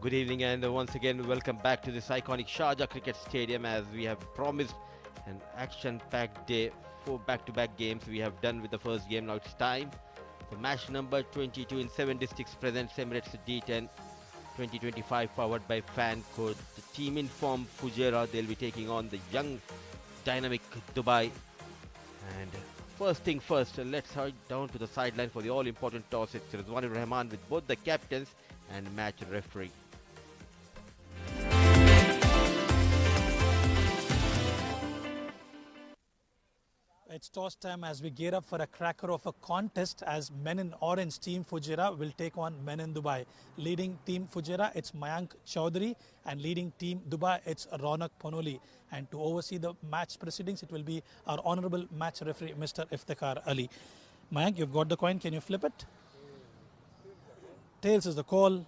Good evening and once again welcome back to this iconic Sharjah Cricket Stadium. As we have promised an action-packed day, 4 back-to-back games we have done with the first game. Now it's time for match number 22 in 7 districts presents Emirates D10 2025 powered by Fancode. The team in form Fujairah, they'll be taking on the young dynamic Dubai. And first thing first, let's head down to the sideline for the all-important toss. It's Rizwan Rahman with both the captains and match referee. It's toss time as we gear up for a cracker of a contest as men in orange team Fujairah will take on men in Dubai. Leading team Fujairah, it's Mayank Chaudhary, and leading team Dubai, it's Ronak Panoli. And to oversee the match proceedings, it will be our honorable match referee, Mr. Iftikhar Ali. Mayank, you've got the coin. Can you flip it? Tails is the call.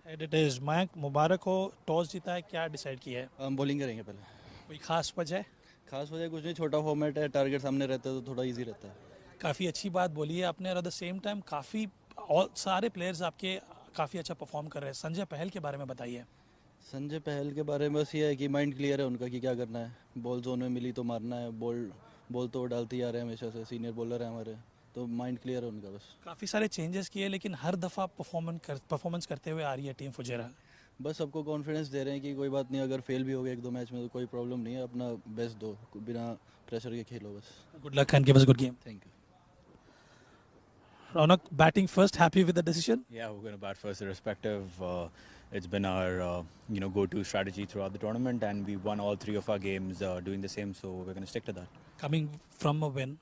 Head it is. Mayank, मुबारक हो. Toss जीता है, क्या decide किया है? हम bowling करेंगे पहले. कोई खास वजह? खास वजह कुछ नहीं, छोटा फॉर्मेट है, टारगेट सामने रहता है तो थोड़ा इजी रहता है. काफ़ी अच्छी बात बोली है आपने और एट द सेम टाइम काफ़ी और सारे प्लेयर्स आपके काफ़ी अच्छा परफॉर्म कर रहे हैं. संजय पहल के बारे में बताइए. संजय पहल के बारे में बस ये है कि माइंड क्लियर है उनका कि क्या करना है. बॉल जोन में मिली तो मारना है. बॉल तो डालते ही आ रहे हैं हमेशा से, सीनियर बॉलर है हमारे, तो माइंड क्लियर है उनका. बस काफ़ी सारे चेंजेस किए लेकिन हर दफ़ा परफॉर्मेंस करते हुए आ रही है टीम फुजैरा. बस सबको कॉन्फिडेंस दे रहे हैं कि कोई बात नहीं, अगर फेल भी हो गए 1-2 मैच में तो कोई प्रॉब्लम नहीं है, अपना बेस्ट दो, बिना प्रेशर के खेलो बस. Good luck and give us good game. Thank you. Ronak, batting first, happy with the decision? Yeah, we're going to bat first irrespective. It's been our go-to strategy throughout the tournament, and we won all 3 of our games doing the same, so we're going to stick to that. Coming from a win,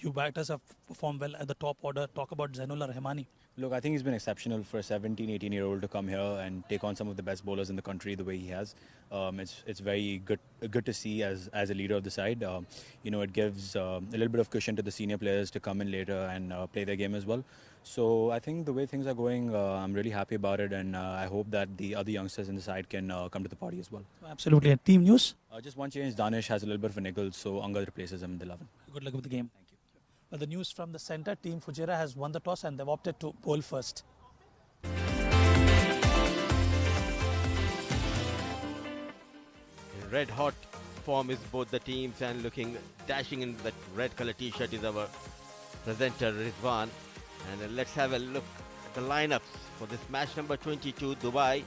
you batters have performed well at the top order. Talk about Zainullah Rahmani. Look, I think he's been exceptional for a 17, 18-year-old to come here and take on some of the best bowlers in the country the way he has. It's very good to see as a leader of the side. It gives a little bit of cushion to the senior players to come in later and play their game as well. So I think the way things are going, I'm really happy about it, and I hope that the other youngsters in the side can come to the party as well. Absolutely. And team news? Just one change, Danish has a little bit of a niggle, so Angad replaces him in the 11. Good luck with the game. Thank you. Well, the news from the centre, team Fujairah has won the toss and they've opted to bowl first. In red hot form is both the teams, and looking dashing in that red color t-shirt is our presenter Rizwan. And let's have a look at the lineups for this match number 22, Dubai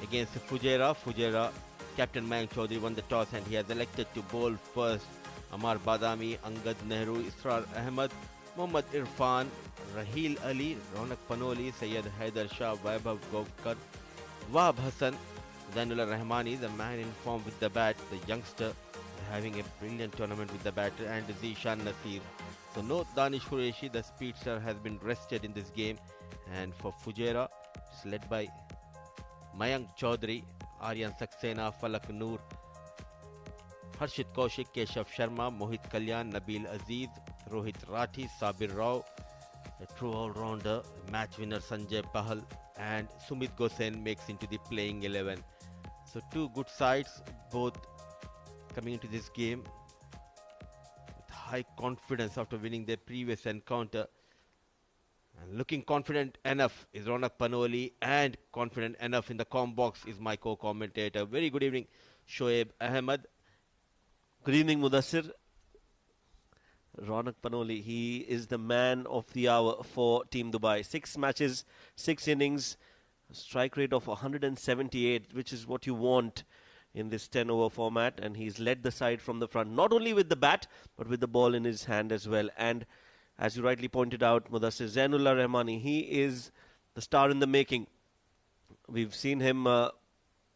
against Fujairah. Fujairah captain Mayank Chaudhary won the toss and he has elected to bowl first. Amar Badami, Angad Nehru, Israr Ahmed, Mohammad Irfan, Raheel Ali, Ronak Panoli, Syed Haider Shah, Vaibhav Govkar, Wahab Hassan, Zainullah Rahmani, the man in form with the bat, the youngster having a brilliant tournament with the bat, and Zishan Nasir. So no Danish Qureshi, the speedster, has been rested in this game, and for Fujairah, it's led by Mayank Chaudhary, Aryan Saxena, Falak Noor, Harshit Kaushik, Keshav Sharma, Mohit Kalyan, Nabil Aziz, Rohit Rathi, Sabir Rao, a true all-rounder, match winner Sanjay Pahal, and Sumit Gosen makes into the playing 11. So 2 good sides, both coming into this game with high confidence after winning their previous encounter. And looking confident enough is Ronak Panoli, and confident enough in the comm box is my co-commentator. Very good evening, Shoaib Ahmed. Good evening, Mudassir. Ronak Panoli, he is the man of the hour for Team Dubai. 6 matches, 6 innings, strike rate of 178, which is what you want in this 10-over format. And he's led the side from the front, not only with the bat, but with the ball in his hand as well. And as you rightly pointed out, Mudassir, Zainullah Rahmani, he is the star in the making. We've seen him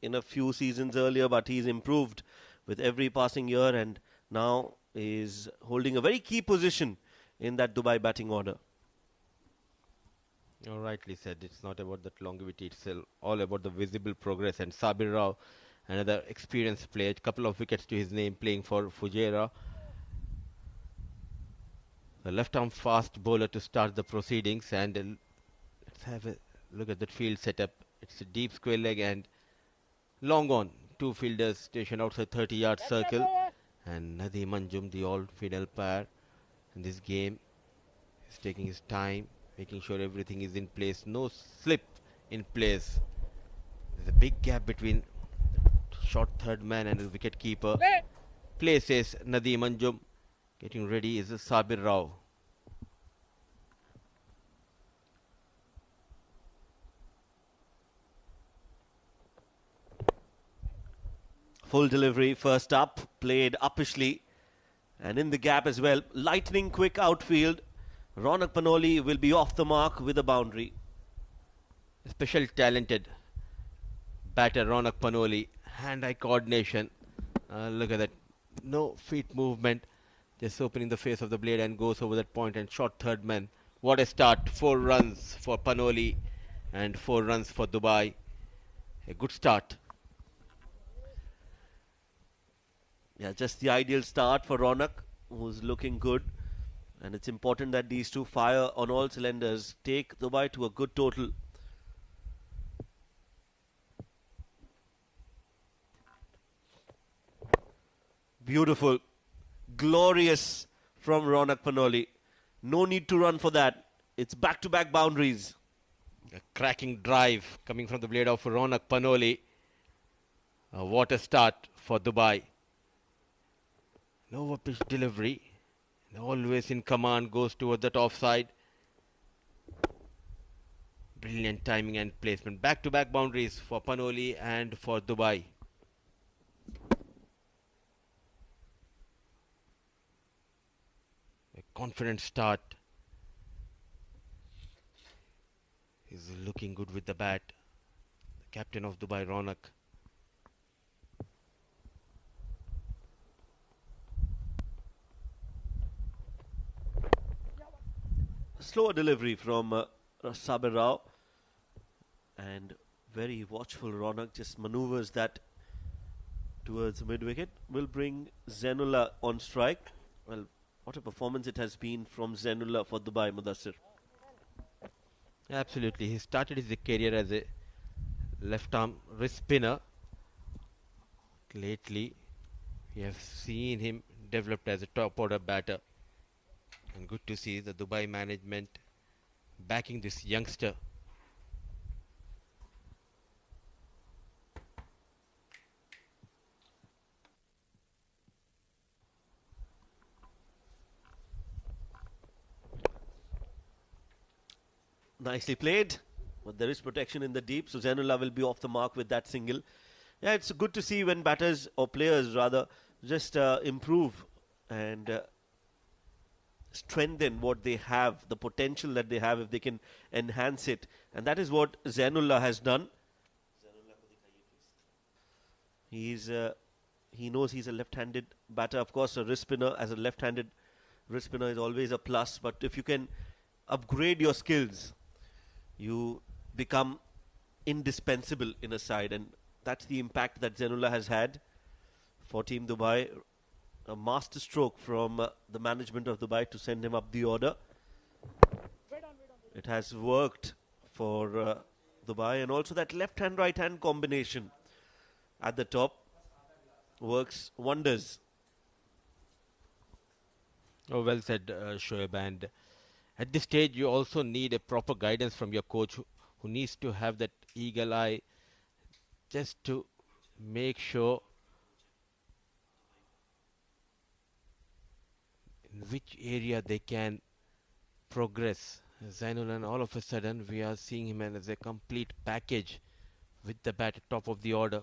in a few seasons earlier, but he's improved with every passing year, and now is holding a very key position in that Dubai batting order. You rightly said, it's not about that longevity, it's all about the visible progress. And Sabir Rao, another experienced player, a couple of wickets to his name, playing for Fujairah. The left-arm fast bowler to start the proceedings, and let's have a look at that field setup. It's a deep square leg and long on. 2 fielders stationed outside 30-yard circle, and Nadeem Anjum, the all-female pair in this game, is taking his time, making sure everything is in place, no slip in place. There's a big gap between short third man and the wicket keeper. Places Nadeem Anjum. Getting ready is Sabir Rao. Full delivery, first up, played uppishly. And in the gap as well, lightning quick outfield. Ronak Panoli will be off the mark with a boundary. Special talented batter Ronak Panoli. Hand-eye coordination. Look at that. No feet movement. Just opening the face of the blade and goes over that point and short third man. What a start. 4 runs for Panoli and 4 runs for Dubai. A good start. Yeah, just the ideal start for Ronak, who's looking good. And it's important that these two fire on all cylinders, take Dubai to a good total. Beautiful, glorious from Ronak Panoli. No need to run for that. It's back-to-back boundaries. A cracking drive coming from the blade of Ronak Panoli. What a start for Dubai. No pitch delivery. Always in command, goes towards that offside. Brilliant timing and placement. Back-to-back boundaries for Panoli and for Dubai. A confident start. He's looking good with the bat. The captain of Dubai, Ronak. Slower delivery from Sabir Rao. And very watchful Ronak just maneuvers that towards mid-wicket. Will bring Zainullah on strike. Well, what a performance it has been from Zainullah for Dubai, Mudassir. Absolutely. He started his career as a left-arm wrist spinner. Lately, we have seen him developed as a top-order batter. And good to see the Dubai management backing this youngster. Nicely played, but there is protection in the deep, so Zainullah will be off the mark with that single. Yeah, it's good to see when batters, or players rather, just improve and strengthen what they have, the potential that they have if they can enhance it. And that is what Zainullah has done. He knows he's a left-handed batter. Of course, a wrist spinner, as a left-handed wrist spinner, is always a plus. But if you can upgrade your skills, you become indispensable in a side. And that's the impact that Zainullah has had for Team Dubai. A master stroke from the management of Dubai to send him up the order. It has worked for Dubai, and also that left hand right hand combination at the top works wonders. Oh, well said, Shoaib. And at this stage, you also need a proper guidance from your coach, who needs to have that eagle eye just to make sure in which area they can progress. Zainul, and all of a sudden we are seeing him as a complete package with the bat at top of the order.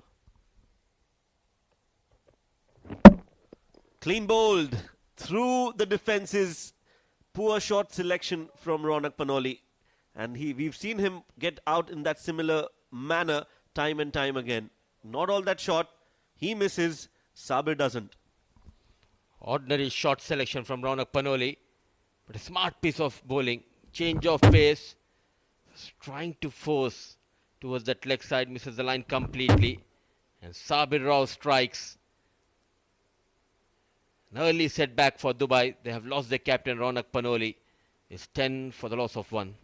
Clean bowled through the defences. Poor shot selection from Ronak Panoli, and we've seen him get out in that similar manner time and time again. Not all that short. He misses. Sabir doesn't. Ordinary shot selection from Ronak Panoli, but a smart piece of bowling. Change of pace, trying to force towards that leg side, misses the line completely, and Sabir Rao strikes. An early setback for Dubai. They have lost their captain Ronak Panoli. It's 10 for the loss of 1.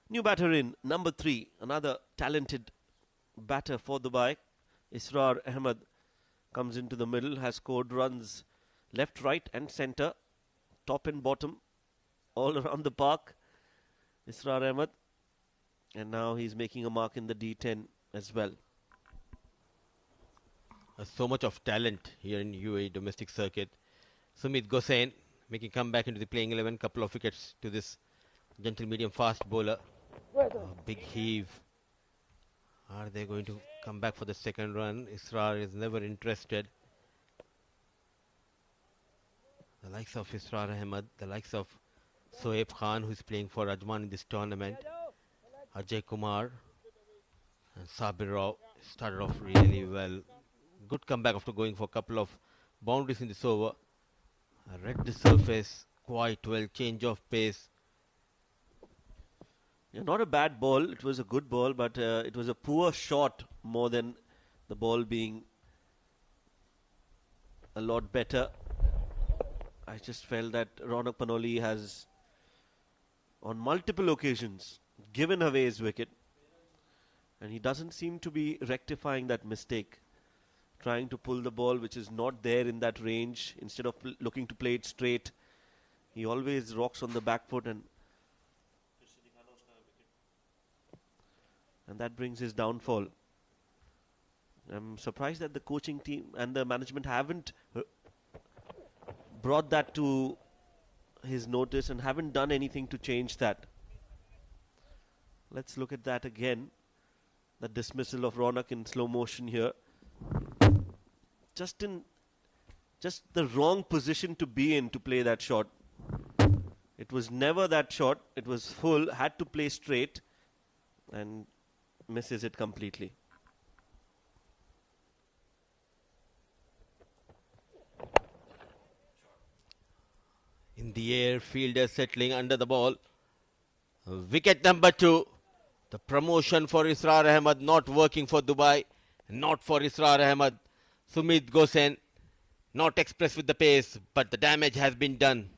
New batter in, number 3, another talented batter for Dubai. Israr Ahmed comes into the middle, has scored runs left, right and centre, top and bottom, all around the park. Israr Ahmed, and now he's making a mark in the D10 as well. So much of talent here in UAE domestic circuit. Sumit Gosain making comeback into the playing 11, couple of wickets to this gentle medium fast bowler. Big heave. Are they going to come back for the second run? Israr is never interested. The likes of Israr Ahmed, the likes of Soeb Khan, who is playing for Ajman in this tournament, Ajay Kumar and Sabir Rao started off really well. Good comeback after going for a couple of boundaries in this over. Read the surface quite well, change of pace. Yeah, not a bad ball. It was a good ball, but it was a poor shot more than the ball being a lot better. I just felt that Ronak Panoli has, on multiple occasions, given away his wicket, and he doesn't seem to be rectifying that mistake. Trying to pull the ball which is not there in that range, instead of looking to play it straight, he always rocks on the back foot, and that brings his downfall. I'm surprised that the coaching team and the management haven't brought that to his notice and haven't done anything to change that. Let's look at that again. The dismissal of Ronak in slow motion here. Just the wrong position to be in to play that shot. It was never that shot. It was full, had to play straight, and misses it completely. In the air, fielder settling under the ball. Wicket number 2. The promotion for Israr Ahmed, not working for Dubai, not for Israr Ahmed. Sumit Gosain not expressed with the pace, but the damage has been done.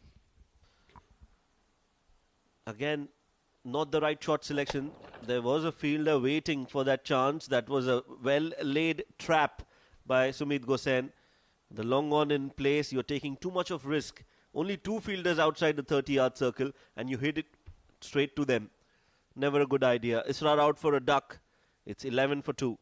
Again, not the right shot selection. There was a fielder waiting for that chance. That was a well-laid trap by Sumit Gosain. The long on in place, you're taking too much of risk. Only 2 fielders outside the 30-yard circle, and you hit it straight to them. Never a good idea. Israr out for a duck. It's 11 for 2.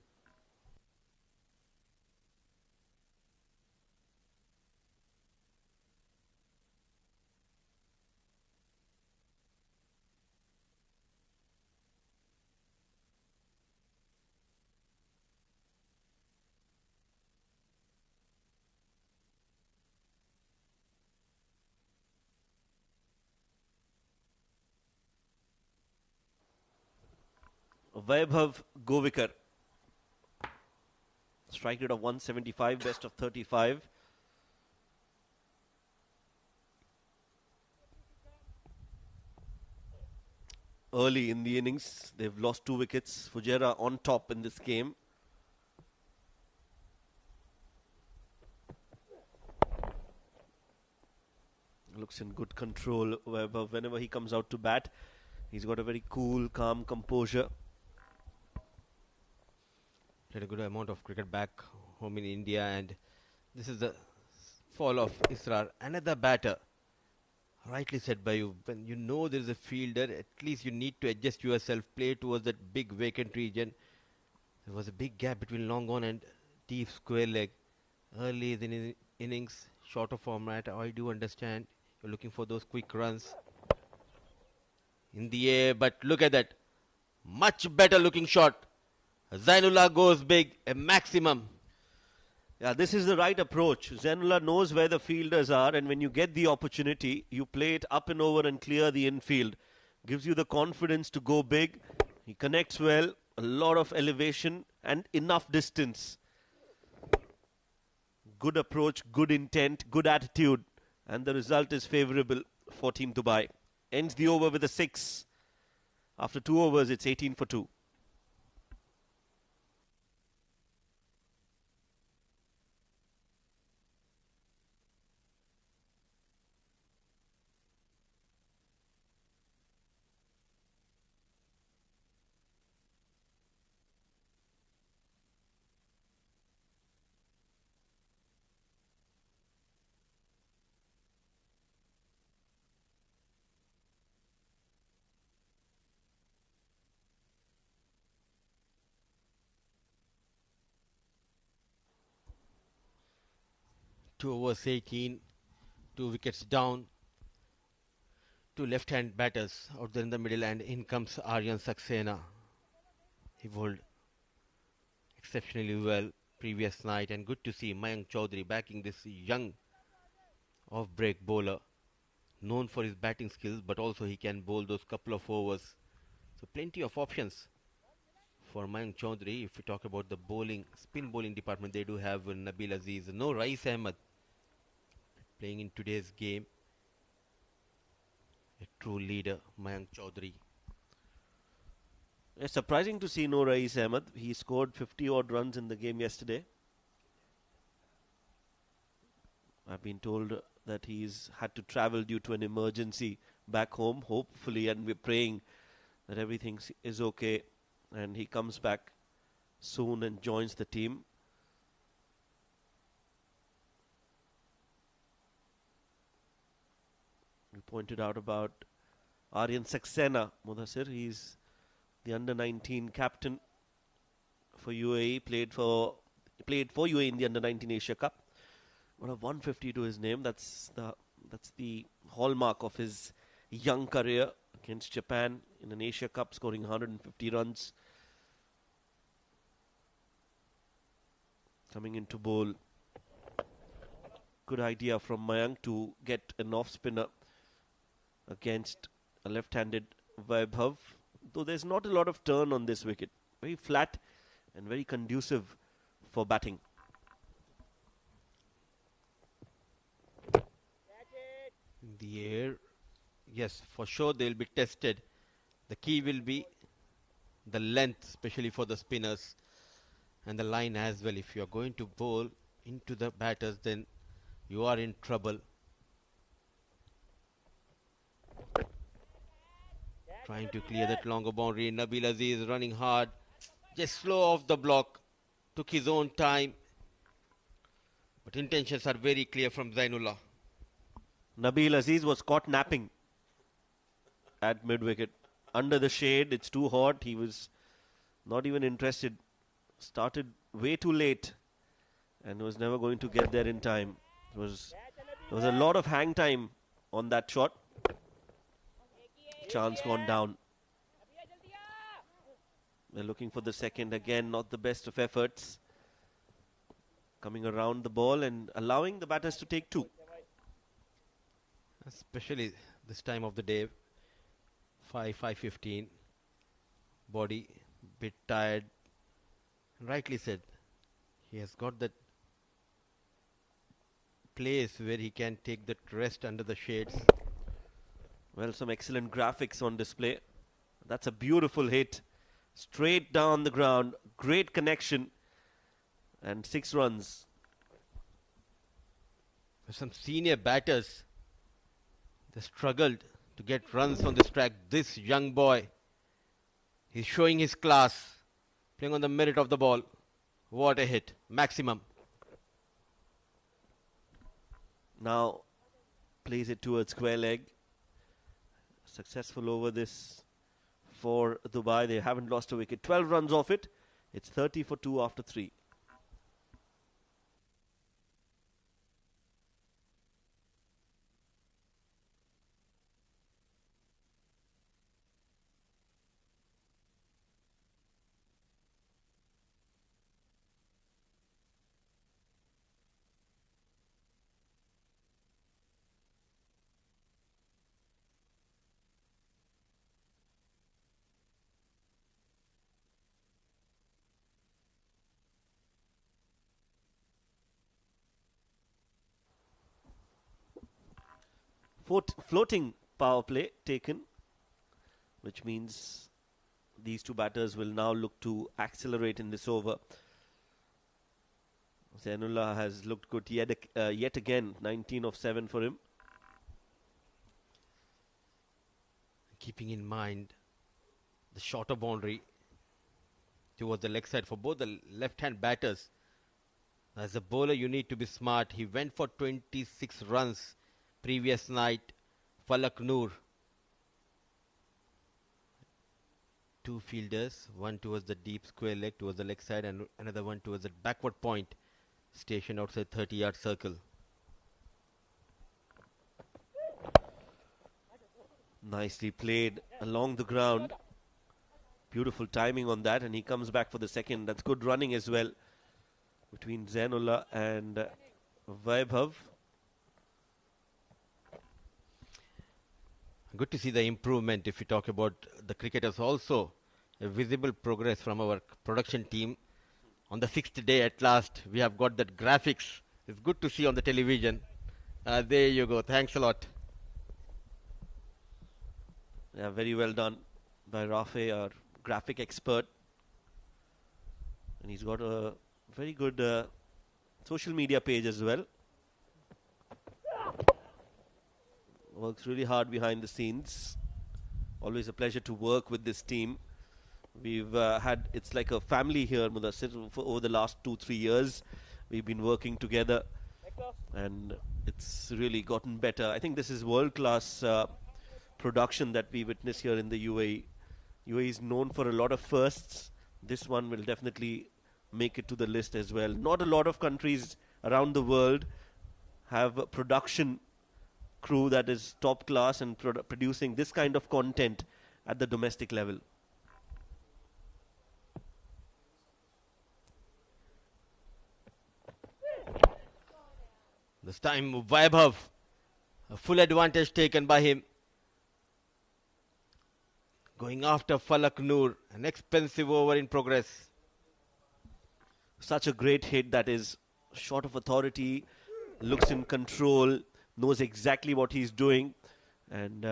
Vaibhav Govikar. Strike rate of 175, best of 35. Early in the innings, they've lost 2 wickets. Fujairah on top in this game. Looks in good control. Whenever he comes out to bat, he's got a very cool, calm composure. Played a good amount of cricket back home in India, and this is the fall of Israr. Another batter. Rightly said by you. When you know there is a fielder, at least you need to adjust yourself, play towards that big vacant region. There was a big gap between long on and deep square leg. Early in the innings, shorter format. I do understand you're looking for those quick runs in the air, but look at that. Much better looking shot. Zainullah goes big, a maximum. Yeah, this is the right approach. Zainullah knows where the fielders are, and when you get the opportunity, you play it up and over and clear the infield. Gives you the confidence to go big. He connects well, a lot of elevation and enough distance. Good approach, good intent, good attitude, and the result is favourable for Team Dubai. Ends the over with a 6. After 2 overs, it's 18 for 2. 2 overs 18, 2 wickets down, 2 left-hand batters out there in the middle, and in comes Aryan Saxena. He bowled exceptionally well previous night, and good to see Mayank Chaudhary backing this young off-break bowler, known for his batting skills, but also he can bowl those couple of overs. So plenty of options for Mayank Chaudhary. If we talk about the bowling, spin bowling department, they do have Nabil Aziz, no Rais Ahmed playing in today's game. A true leader, Mayank Chaudhary. It's surprising to see no Rais Ahmed. He scored 50 odd runs in the game yesterday. I've been told that he's had to travel due to an emergency back home, hopefully, and we're praying that everything is okay and he comes back soon and joins the team. We pointed out about Aryan Saxena, Mudassir. He's the under-19 captain for UAE, played for UAE in the under-19 Asia Cup. Got a 150 to his name. That's the hallmark of his young career against Japan in an Asia Cup, scoring 150 runs. Coming into bowl. Good idea from Mayank to get an off-spinner against a left-handed Vaibhav. Though there's not a lot of turn on this wicket. Very flat and very conducive for batting. In the air, yes, for sure they'll be tested. The key will be the length, especially for the spinners, and the line as well. If you're going to bowl into the batters, then you are in trouble. Trying to clear that longer boundary. Nabil Aziz running hard, just slow off the block, took his own time, but intentions are very clear from Zainullah. Nabil Aziz was caught napping at mid-wicket. Under the shade, it's too hot. He was not even interested. Started way too late and was never going to get there in time. There was a lot of hang time on that shot. Chance gone down. They're looking for the second again, not the best of efforts. Coming around the ball and allowing the batters to take two. Especially this time of the day, 5:15. Body bit tired. Rightly said. He has got that place where he can take that rest under the shades. Well, some excellent graphics on display. That's a beautiful hit. Straight down the ground. Great connection. And 6 runs. Some senior batters, they struggled to get runs on this track. This young boy, he's showing his class, playing on the merit of the ball. What a hit. Maximum. Now plays it towards square leg. Successful over this for Dubai. They haven't lost a wicket. 12 runs off it. It's 30 for 2 after 3. Floating power play taken, which means these two batters will now look to accelerate in this over. Zainullah has looked good yet again. 19 of 7 for him. Keeping in mind the shorter boundary towards the leg side for both the left-hand batters. As a bowler, you need to be smart. He went for 26 runs previous night. Falak Noor. 2 fielders, one towards the deep square leg, towards the leg side, and another one towards the backward point, stationed outside 30-yard circle. Nicely played along the ground. Beautiful timing on that, and he comes back for the second. That's good running as well between Zainullah and Vaibhav. Good to see the improvement. If we talk about the cricketers, also a visible progress from our production team. On the 6th day, at last, we have got that graphics. It's good to see on the television. There you go. Thanks a lot. Yeah, very well done by Rafe, our graphic expert. And he's got a very good social media page as well. Works really hard behind the scenes. Always a pleasure to work with this team. We've had, it's like a family here, Mudassir, for over the last 2-3 years. We've been working together and it's really gotten better. I think this is world-class production that we witness here in the UAE. UAE is known for a lot of firsts. This one will definitely make it to the list as well. Not a lot of countries around the world have a production crew that is top class and producing this kind of content at the domestic level. This time Vaibhav, a full advantage taken by him. Going after Falak Noor, an expensive over in progress. Such a great hit, that is shot of authority, looks in control, knows exactly what he's doing, and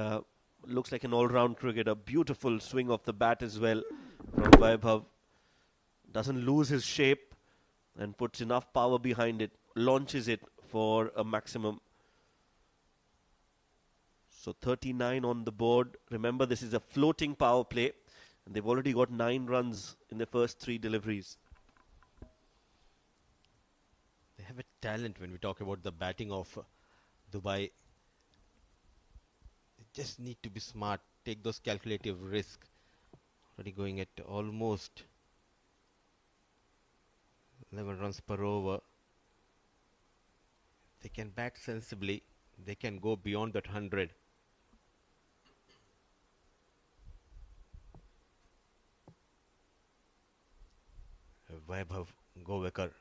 looks like an all-round cricketer. Beautiful swing of the bat as well from Vaibhav. Doesn't lose his shape and puts enough power behind it, launches it for a maximum. So 39 on the board. Remember, this is a floating power play, and they've already got 9 runs in the first 3 deliveries. They have a talent when we talk about the batting of Dubai. They just need to be smart, take those calculative risks. Already going at almost 11 runs per over. They can bat sensibly. They can go beyond that 100. Vaibhav Govekar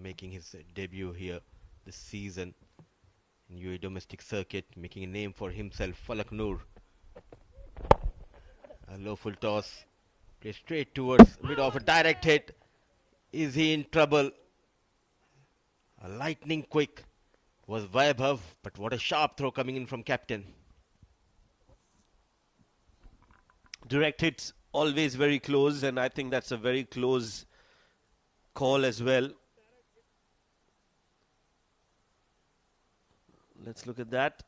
making his debut here this season in UAE domestic circuit, making a name for himself. Falak Noor, a low full toss, play straight towards mid off, a direct hit. Is he in trouble? A lightning quick was Vaibhav, but what a sharp throw coming in from captain. Direct hits always very close, and I think that's a very close call as well. Let's look at that.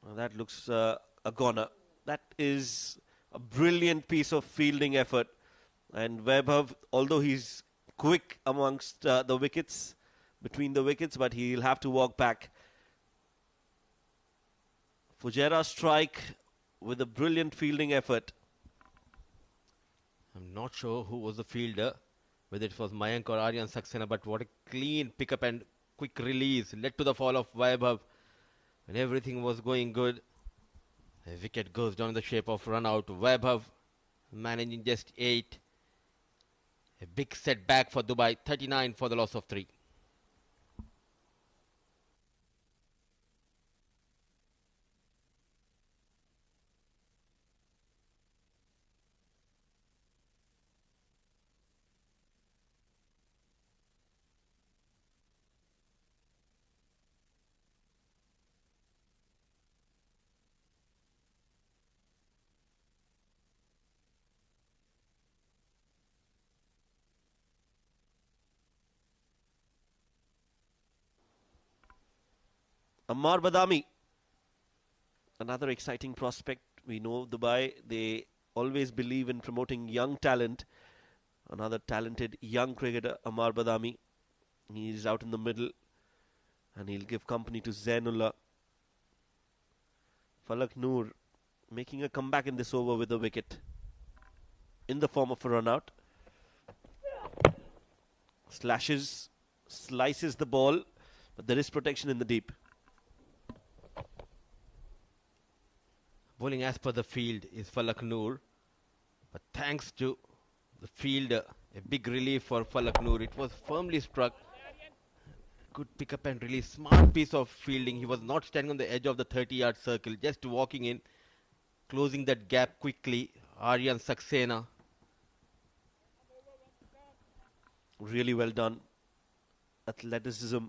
Now that looks a goner. That is a brilliant piece of fielding effort. And Vaibhav, although he's quick amongst the wickets, between the wickets, but he'll have to walk back. Fujairah strike with a brilliant fielding effort. I'm not sure who was the fielder, whether it was Mayank or Aryan Saxena, but what a clean pickup and quick release led to the fall of Vaibhav. When everything was going good, a wicket goes down in the shape of run out. Vaibhav managing just 8. A big setback for Dubai, 39 for the loss of 3. Ammar Badami, another exciting prospect. We know Dubai, they always believe in promoting young talent. Another talented young cricketer, Ammar Badami. He's out in the middle and he'll give company to Zainullah. Falak Noor making a comeback in this over with a wicket in the form of a run out. Slices the ball, but there is protection in the deep. Bowling as per the field is Falak Noor. But thanks to the fielder, a big relief for Falak Noor. It was firmly struck. Good pick up and release. Smart piece of fielding. He was not standing on the edge of the 30-yard circle, just walking in, closing that gap quickly. Aryan Saxena. Really well done. Athleticism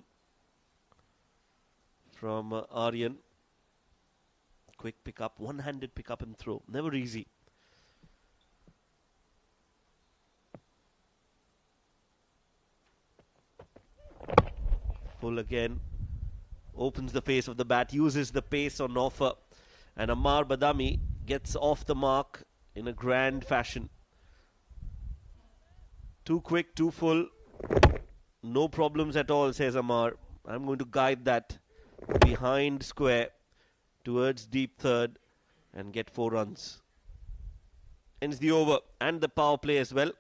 from Aryan. Quick pick up, one-handed pick up and throw. Never easy. Full again. Opens the face of the bat, uses the pace on offer. And Ammar Badami gets off the mark in a grand fashion. Too quick, too full. No problems at all, says Ammar. I'm going to guide that behind square towards deep third and get 4 runs. Ends the over and the power play as well.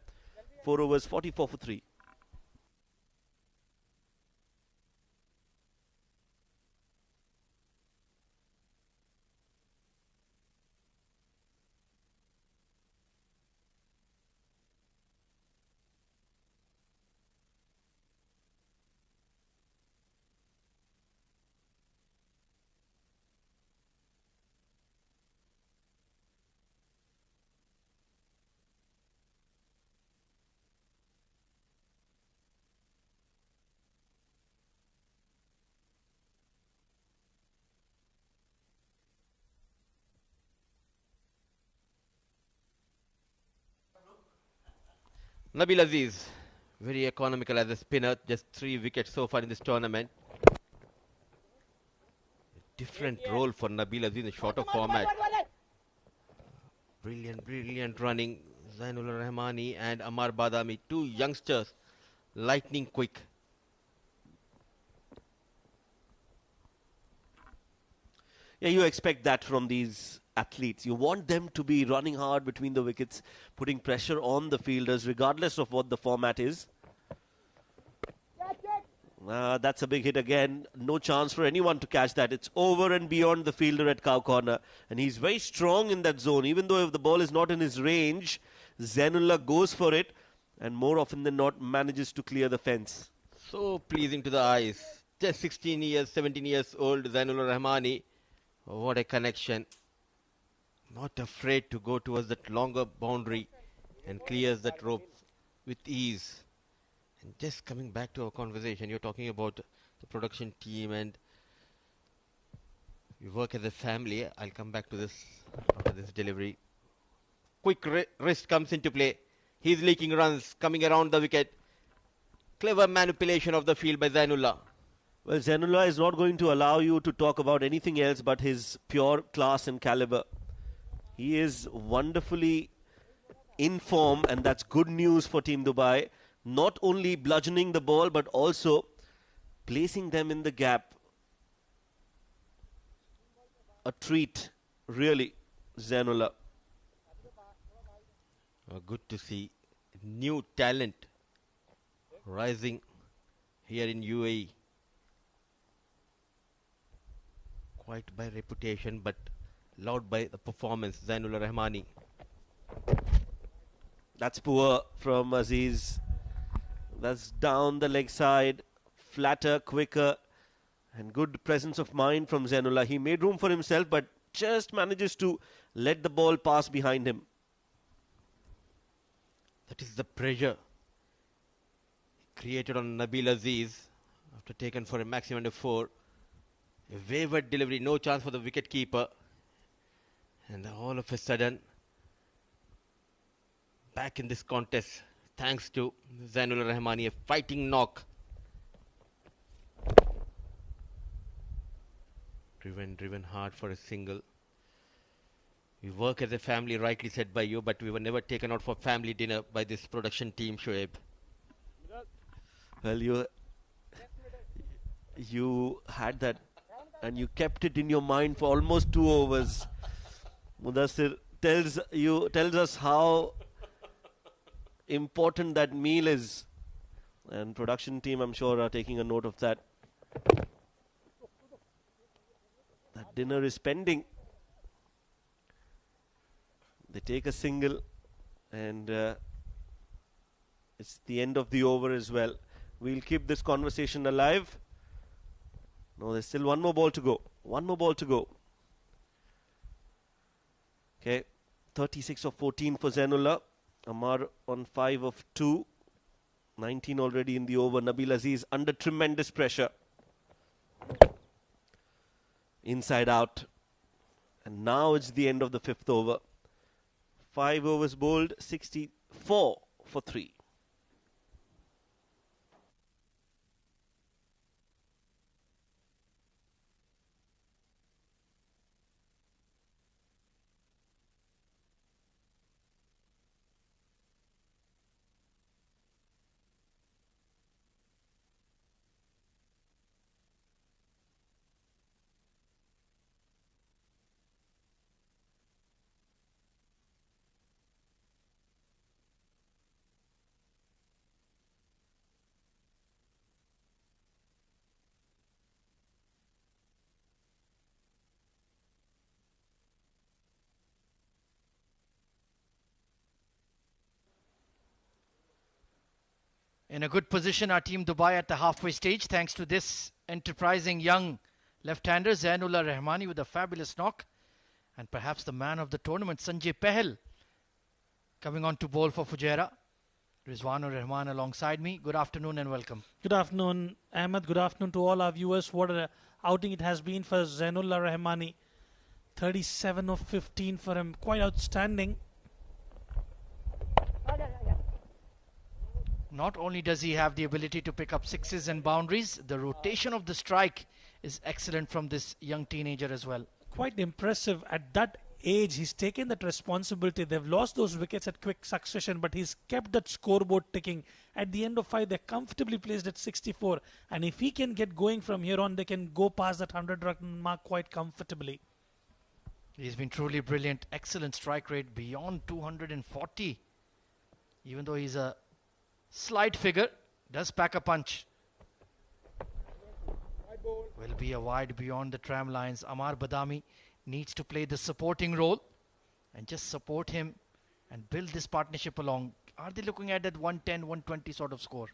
4 overs, 44 for 3. Nabil Aziz, very economical as a spinner, just 3 wickets so far in this tournament. Different role for Nabil Aziz in a shorter format. Brilliant running. Zainul Rahmani and Ammar Badami, 2 youngsters, lightning quick. Yeah, you expect that from these athletes. You want them to be running hard between the wickets, putting pressure on the fielders regardless of what the format is. That's a big hit again. No chance for anyone to catch that. It's over and beyond the fielder at cow corner. And he's very strong in that zone. Even though if the ball is not in his range, Zainullah goes for it and more often than not manages to clear the fence. So pleasing to the eyes. Just 16 years, 17 years old, Zainul Rahmani. What a connection. Not afraid to go towards that longer boundary and clears that rope with ease. And just coming back to our conversation, you're talking about the production team and we work as a family. I'll come back to this after this delivery. Quick wrist comes into play. He's leaking runs coming around the wicket. Clever manipulation of the field by Zainullah. Well, Zainullah is not going to allow you to talk about anything else but his pure class and caliber. He is wonderfully in form, and that's good news for Team Dubai. Not only bludgeoning the ball, but also placing them in the gap. A treat, really, Zainullah. Good to see new talent rising here in UAE. Quite by reputation, but loud by the performance. Zainullah Rahmani. That's poor from Aziz. That's down the leg side. Flatter, quicker, and good presence of mind from Zainullah. He made room for himself, but just manages to let the ball pass behind him. That is the pressure created on Nabil Aziz after taken for a maximum of 4. A wayward delivery, no chance for the wicket keeper. And all of a sudden, back in this contest, thanks to Zainul Rahmani, a fighting knock. Driven hard for a single. We work as a family, rightly said by you, but we were never taken out for family dinner by this production team, Shoaib. Well, you had that and you kept it in your mind for almost 2 overs. Mudassir tells us how important that meal is, and production team, I'm sure, are taking a note of that. That dinner is pending. They take a single, and it's the end of the over as well. We'll keep this conversation alive. No, there's still one more ball to go. One more ball to go. Okay, 36 of 14 for Zainullah. Amar on 5 of 2. 19 already in the over. Nabil Aziz under tremendous pressure. Inside out. And now it's the end of the 5th over. 5 overs bowled, 64 for 3. In a good position, our team Dubai at the halfway stage, thanks to this enterprising young left-hander, Zainullah Rahmani, with a fabulous knock. And perhaps the man of the tournament, Sanjay Pahal, coming on to bowl for Fujairah. Rizwanur Rahman alongside me. Good afternoon and welcome. Good afternoon, Ahmed. Good afternoon to all our viewers. What an outing it has been for Zainullah Rahmani. 37 of 15 for him. Quite outstanding. Not only does he have the ability to pick up sixes and boundaries, the rotation of the strike is excellent from this young teenager as well. Quite impressive. At that age, he's taken that responsibility. They've lost those wickets at quick succession, but he's kept that scoreboard ticking. At the end of 5, they're comfortably placed at 64. And if he can get going from here on, they can go past that 100-run mark quite comfortably. He's been truly brilliant. Excellent strike rate beyond 240. Even though he's a slight figure, does pack a punch. Will be a wide beyond the tram lines. Amar Badami needs to play the supporting role and just support him and build this partnership along. Are they looking at that 110, 120 sort of score?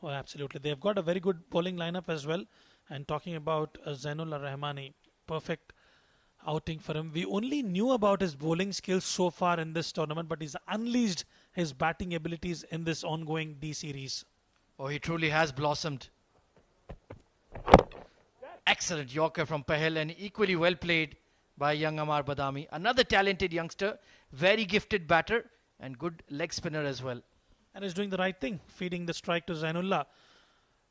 Oh, absolutely. They've got a very good bowling lineup as well. And talking about Zainullah Rahmani, perfect outing for him. We only knew about his bowling skills so far in this tournament, but he's unleashed his batting abilities in this ongoing D series. Oh, he truly has blossomed. Excellent Yorker from Pahal and equally well played by young Amar Badami. Another talented youngster, very gifted batter and good leg spinner as well. And is doing the right thing, feeding the strike to Zainullah,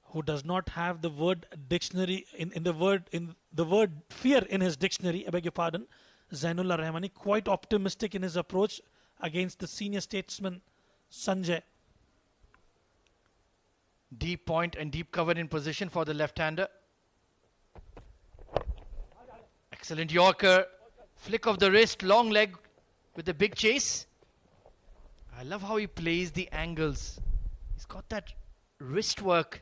who does not have the word dictionary in the word fear in his dictionary. I beg your pardon. Zainullah Rahmani quite optimistic in his approach against the senior statesman Sanjay. Deep point and deep cover in position for the left-hander. Excellent Yorker. Flick of the wrist, long leg with the big chase. I love how he plays the angles. He's got that wrist work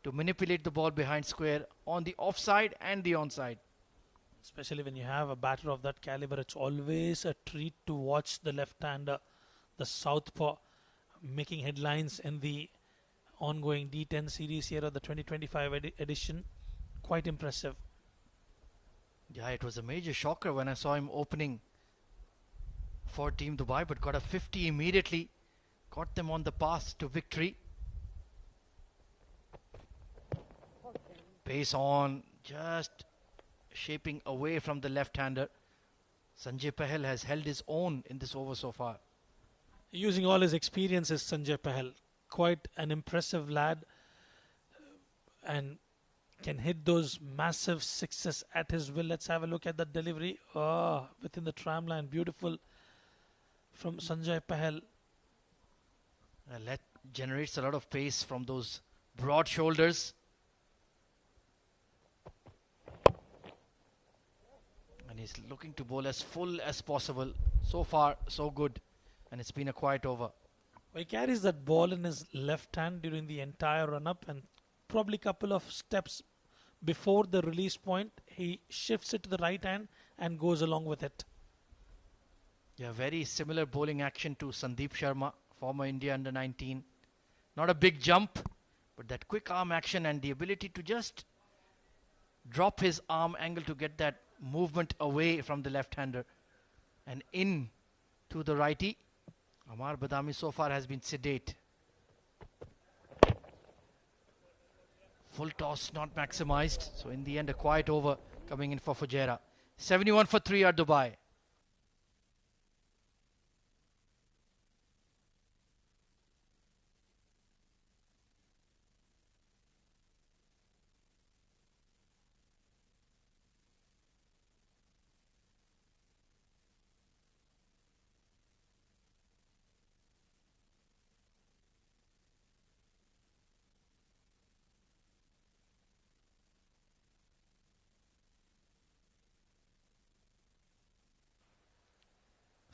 to manipulate the ball behind square on the offside and the onside. Especially when you have a batter of that caliber, it's always a treat to watch the left-hander, the southpaw, making headlines in the ongoing D10 series here of the 2025 edition. Quite impressive. Yeah, it was a major shocker when I saw him opening for Team Dubai, but got a 50 immediately, got them on the path to victory. Pace on, just shaping away from the left-hander. Sanjay Pahal has held his own in this over so far. Using all his experiences, Sanjay Pahal, quite an impressive lad, and can hit those massive sixes at his will. Let's have a look at that delivery. Oh, within the tram line, beautiful from Sanjay Pahal. That generates a lot of pace from those broad shoulders. And he's looking to bowl as full as possible. So far, so good. And it's been a quiet over. He carries that ball in his left hand during the entire run-up, and probably a couple of steps before the release point, he shifts it to the right hand and goes along with it. Yeah, very similar bowling action to Sandeep Sharma, former India under-19. Not a big jump, but that quick arm action and the ability to just drop his arm angle to get that movement away from the left-hander and in to the righty. Amar Badami so far has been sedate. Full toss not maximized. So in the end, a quiet over coming in for Fujairah. 71 for 3 at Dubai.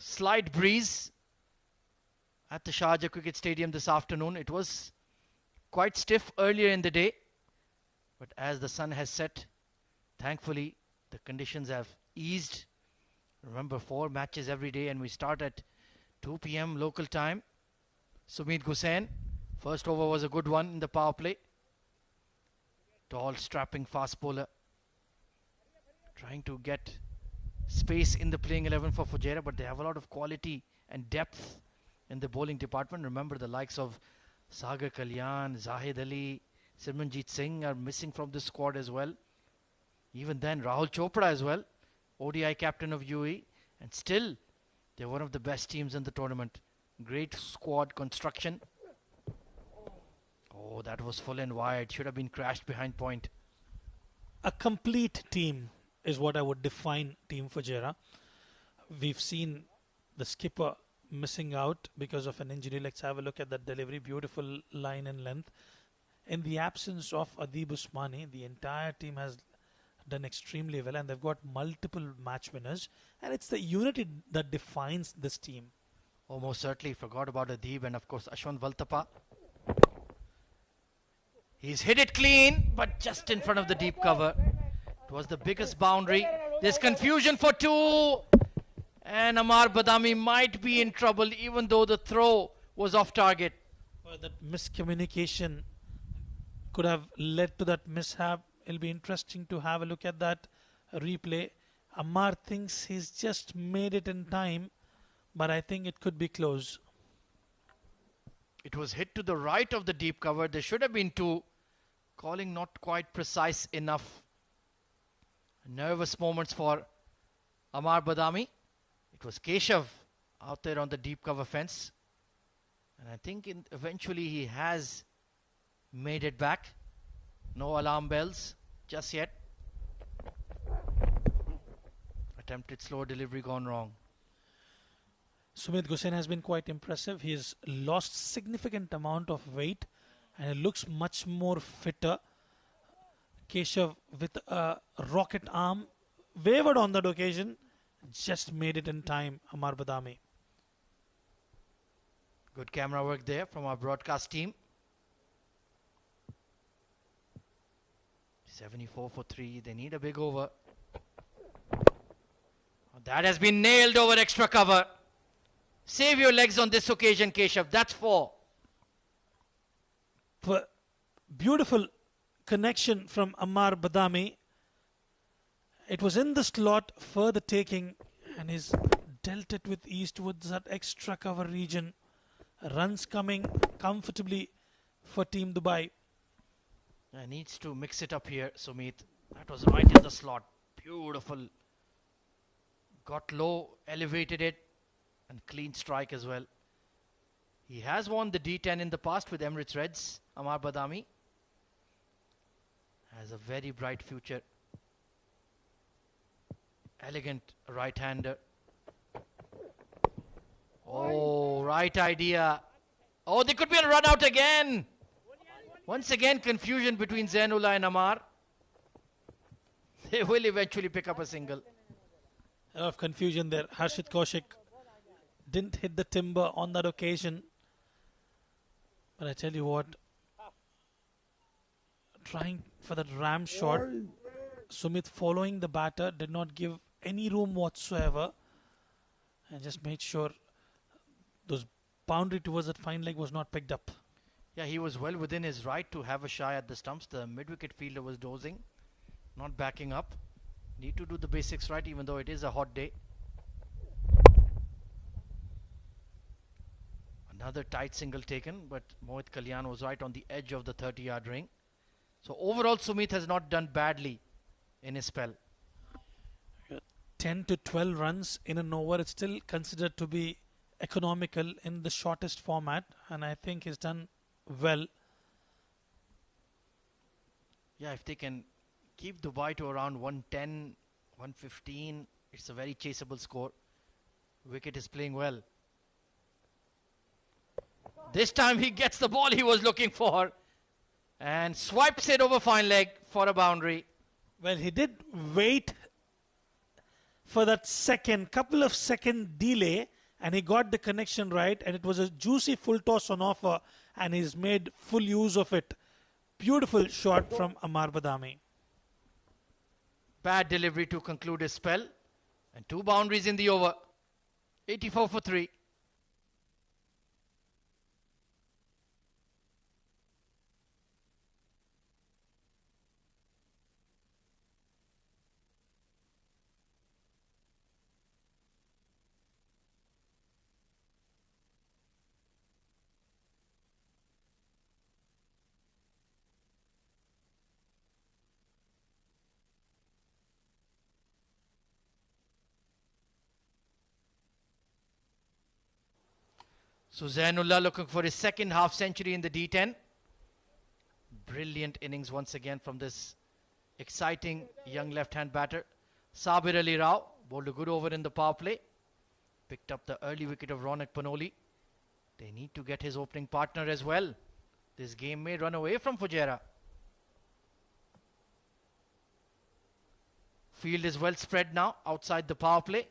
Slight breeze at the Sharjah Cricket Stadium this afternoon. It was quite stiff earlier in the day, but as the sun has set, thankfully the conditions have eased. Remember, 4 matches every day, and we start at 2 p.m. local time. Sumit Gusain, first over was a good one in the power play. Tall, strapping fast bowler, trying to get space in the playing 11 for Fujairah, but they have a lot of quality and depth in the bowling department. Remember, the likes of Sagar Kalyan, Zahid Ali, Simranjeet Singh are missing from this squad as well. Even then, Rahul Chopra as well, ODI captain of UAE, and still they're one of the best teams in the tournament. Great squad construction. Oh, that was full and wide. Should have been crashed behind point. A complete team is what I would define Team Fujairah. We've seen the skipper missing out because of an injury. Let's have a look at that delivery. Beautiful line and length. In the absence of Adib Usmani, the entire team has done extremely well, and they've got multiple match winners, and it's the unity that defines this team. Almost certainly forgot about Adib and of course Ashwant Valtapa. He's hit it clean, but just in front of the deep cover. It was the biggest boundary. There's confusion for 2. And Amar Badami might be in trouble even though the throw was off target. Well, that miscommunication could have led to that mishap. It'll be interesting to have a look at that replay. Amar thinks he's just made it in time, but I think it could be close. It was hit to the right of the deep cover. There should have been 2. Calling not quite precise enough. Nervous moments for Amar Badami. It was Keshav out there on the deep cover fence. And I think eventually he has made it back. No alarm bells just yet. Attempted slow delivery gone wrong. Sumit Gusain has been quite impressive. He has lost significant amount of weight and he looks much more fitter. Keshav with a rocket arm wavered on that occasion, just made it in time. Amar Badami. Good camera work there from our broadcast team. 74 for 3. They need a big over. That has been nailed over extra cover. Save your legs on this occasion, Keshav. That's 4. Beautiful connection from Amar Badami. It was in the slot for the taking, and he's dealt it with ease towards that extra cover region. Runs coming comfortably for Team Dubai. Needs to mix it up here, Sumit. That was right in the slot. Beautiful. Got low, elevated it, and clean strike as well. He has won the D10 in the past with Emirates Reds. Amar Badami has a very bright future. Elegant right-hander. Oh, right idea. Oh, there could be a run out again. Once again, confusion between Zainullah and Amar. They will eventually pick up a single. A lot of confusion there. Harshit Kaushik didn't hit the timber on that occasion. But I tell you what, trying for that ram shot, Sumit following the batter did not give any room whatsoever. and just made sure those boundary towards that fine leg was not picked up. Yeah, he was well within his right to have a shy at the stumps. The mid-wicket fielder was dozing, not backing up. Need to do the basics right, even though it is a hot day. Another tight single taken, but Mohit Kalyan was right on the edge of the 30-yard ring. So overall, Sumit has not done badly in his spell. 10 to 12 runs in an over. It's still considered to be economical in the shortest format, and I think he's done well. Yeah, if they can keep Dubai to around 110, 115, it's a very chaseable score. Wicket is playing well. This time he gets the ball he was looking for and swipes it over fine leg for a boundary. Well, he did wait for that couple of second delay, and he got the connection right, and it was a juicy full toss on offer, and he's made full use of it. Beautiful shot from Amar Badami. Bad delivery to conclude his spell, and 2 boundaries in the over. 84 for 3. So Zainullah looking for his second half century in the D10. Brilliant innings once again from this exciting young left-hand batter. Sabir Ali Rao bowled a good over in the power play. Picked up the early wicket of Ronak Panoli. They need to get his opening partner as well. This game may run away from Fujairah. Field is well spread now outside the power play.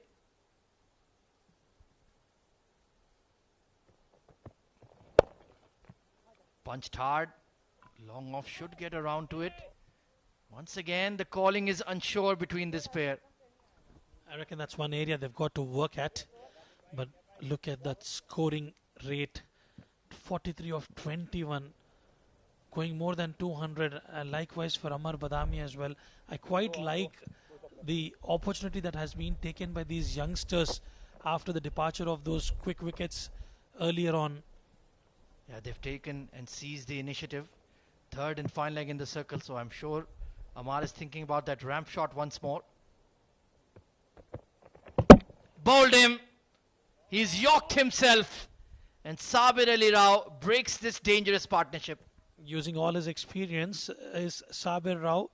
Punched hard. Long off should get around to it. Once again, the calling is unsure between this pair. I reckon that's one area they've got to work at. But look at that scoring rate. 43 of 21. Going more than 200. Likewise for Amar Badami as well. I quite like the opportunity that has been taken by these youngsters after the departure of those quick wickets earlier on. Yeah, they've taken and seized the initiative. Third and fine leg in the circle, so I'm sure Amar is thinking about that ramp shot once more. Bowled him. He's yorked himself. And Sabir Ali Rao breaks this dangerous partnership. Using all his experience is Sabir Rao.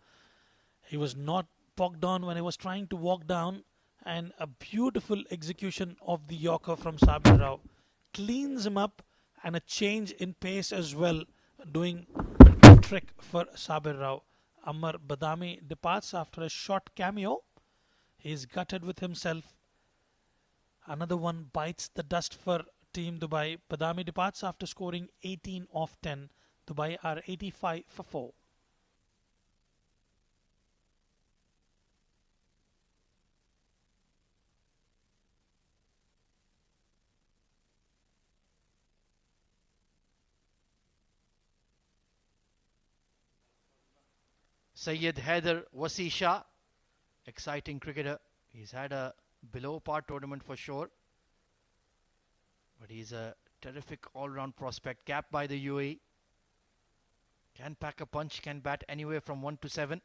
He was not bogged down when he was trying to walk down. And a beautiful execution of the Yorker from Sabir Rao. Cleans him up. And a change in pace as well, doing a trick for Sabir Rao. Amar Badami departs after a short cameo. He's gutted with himself. Another one bites the dust for Team Dubai. Badami departs after scoring 18 of 10. Dubai are 85 for 4. Syed Haider Wasi Shah, exciting cricketer. He's had a below par tournament for sure. But he's a terrific all-round prospect. Capped by the UAE. Can pack a punch, can bat anywhere from 1 to 7.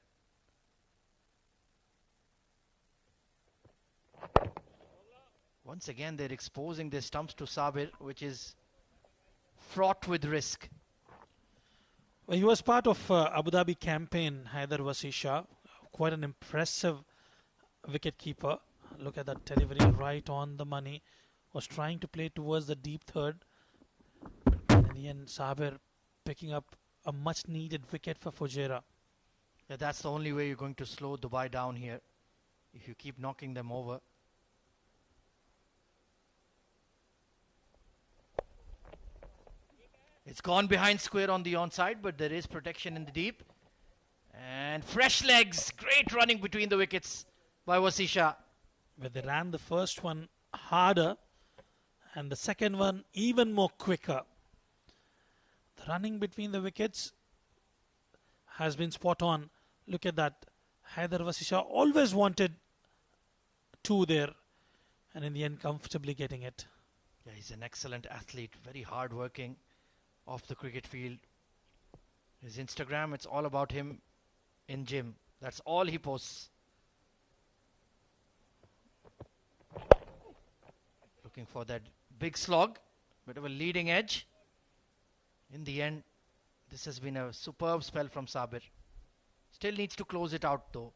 Once again, they're exposing their stumps to Sabir, which is fraught with risk. Well, he was part of Abu Dhabi campaign, Haider Wasi Shah. Quite an impressive wicketkeeper. Look at that delivery right on the money. Was trying to play towards the deep third. In the end, Sabir picking up a much needed wicket for Fujairah. Yeah, that's the only way you're going to slow Dubai down here. If you keep knocking them over. It's gone behind square on the onside, but there is protection in the deep. And fresh legs. Great running between the wickets by Wasi Shah. Where they ran the first one harder, and the second one even more quicker. The running between the wickets has been spot on. Look at that. Haider Vasisha always wanted two there, and in the end comfortably getting it. Yeah, he's an excellent athlete, very hard working off the cricket field. His Instagram, it's all about him in gym. That's all he posts. Looking for that big slog, bit of a leading edge. In the end, this has been a superb spell from Sabir. Still needs to close it out though.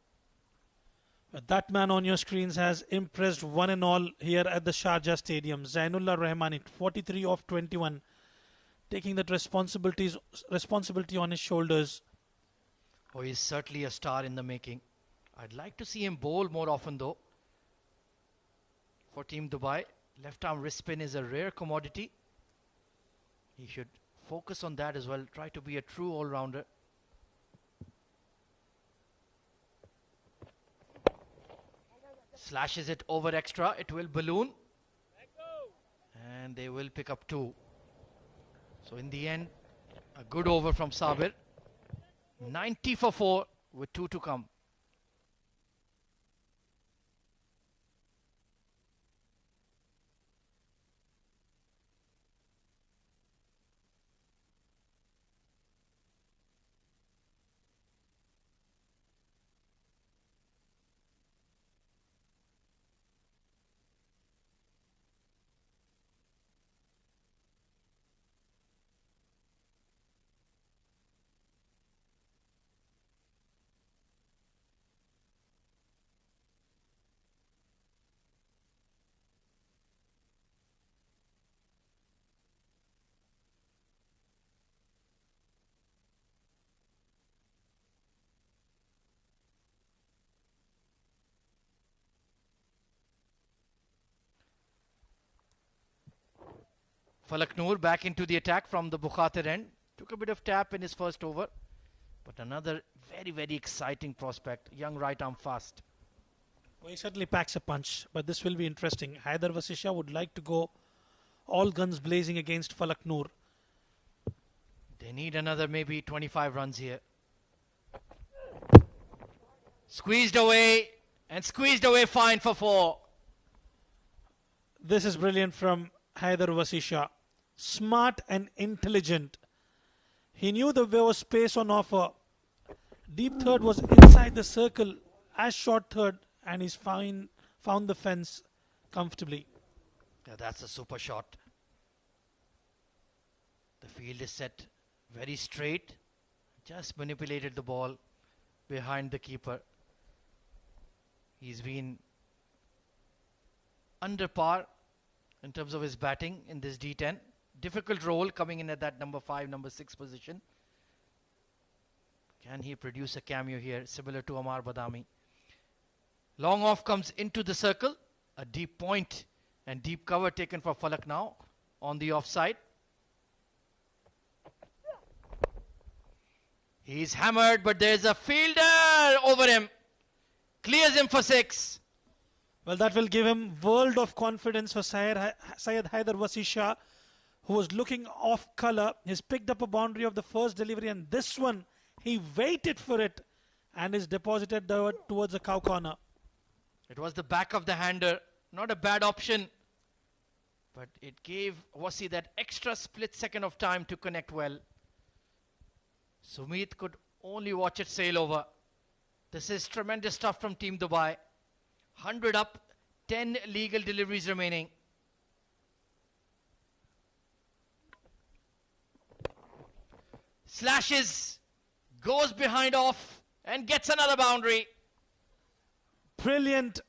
But that man on your screens has impressed one and all here at the Sharjah Stadium. Zainullah Rahmani, 43 of 21, taking that responsibility on his shoulders. Oh, he's certainly a star in the making. I'd like to see him bowl more often though. For Team Dubai, left arm wrist spin is a rare commodity. He should focus on that as well. Try to be a true all-rounder. Slashes it over extra. It will balloon. And they will pick up two. So in the end, a good over from Sabir. 90 for 4 with 2 to come. Falak Noor back into the attack from the Bukhatir end. Took a bit of tap in his first over. But another very, very exciting prospect. Young right arm fast. Well, he certainly packs a punch, but this will be interesting. Haider Vasisha would like to go all guns blazing against Falak Noor. They need another maybe 25 runs here. Squeezed away and squeezed away fine for 4. This is brilliant from Haider Vasisha. Smart and intelligent. He knew there was space on offer. Deep third was inside the circle as short third, and he's found the fence comfortably. Yeah, that's a super shot. The field is set very straight. Just manipulated the ball behind the keeper. He's been under par in terms of his batting in this D10. Difficult role coming in at that number 5, number 6 position. Can he produce a cameo here similar to Amar Badami? Long off comes into the circle. A deep point and deep cover taken for Falak now on the offside. He's hammered, but there's a fielder over him. Clears him for 6. Well, that will give him world of confidence for Syed Haider Vasisha, who was looking off colour. He's picked up a boundary of the first delivery, and this one, he waited for it and is deposited towards the cow corner. It was the back of the hander. Not a bad option. But it gave Wasi that extra split second of time to connect well. Sumit could only watch it sail over. This is tremendous stuff from Team Dubai. 100 up, 10 legal deliveries remaining. Slashes, goes behind off and gets another boundary. Brilliant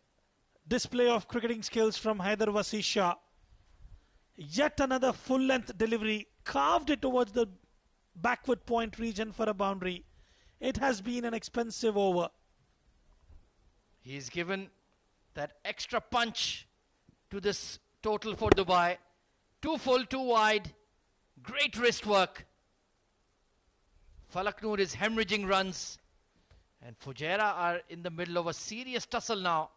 display of cricketing skills from Haider Vasisha. Yet another full-length delivery, carved it towards the backward point region for a boundary. It has been an expensive over. He's given that extra punch to this total for Dubai. 2 full, 2 wide. Great wrist work. Falak Noor is hemorrhaging runs. And Fujairah are in the middle of a serious tussle now.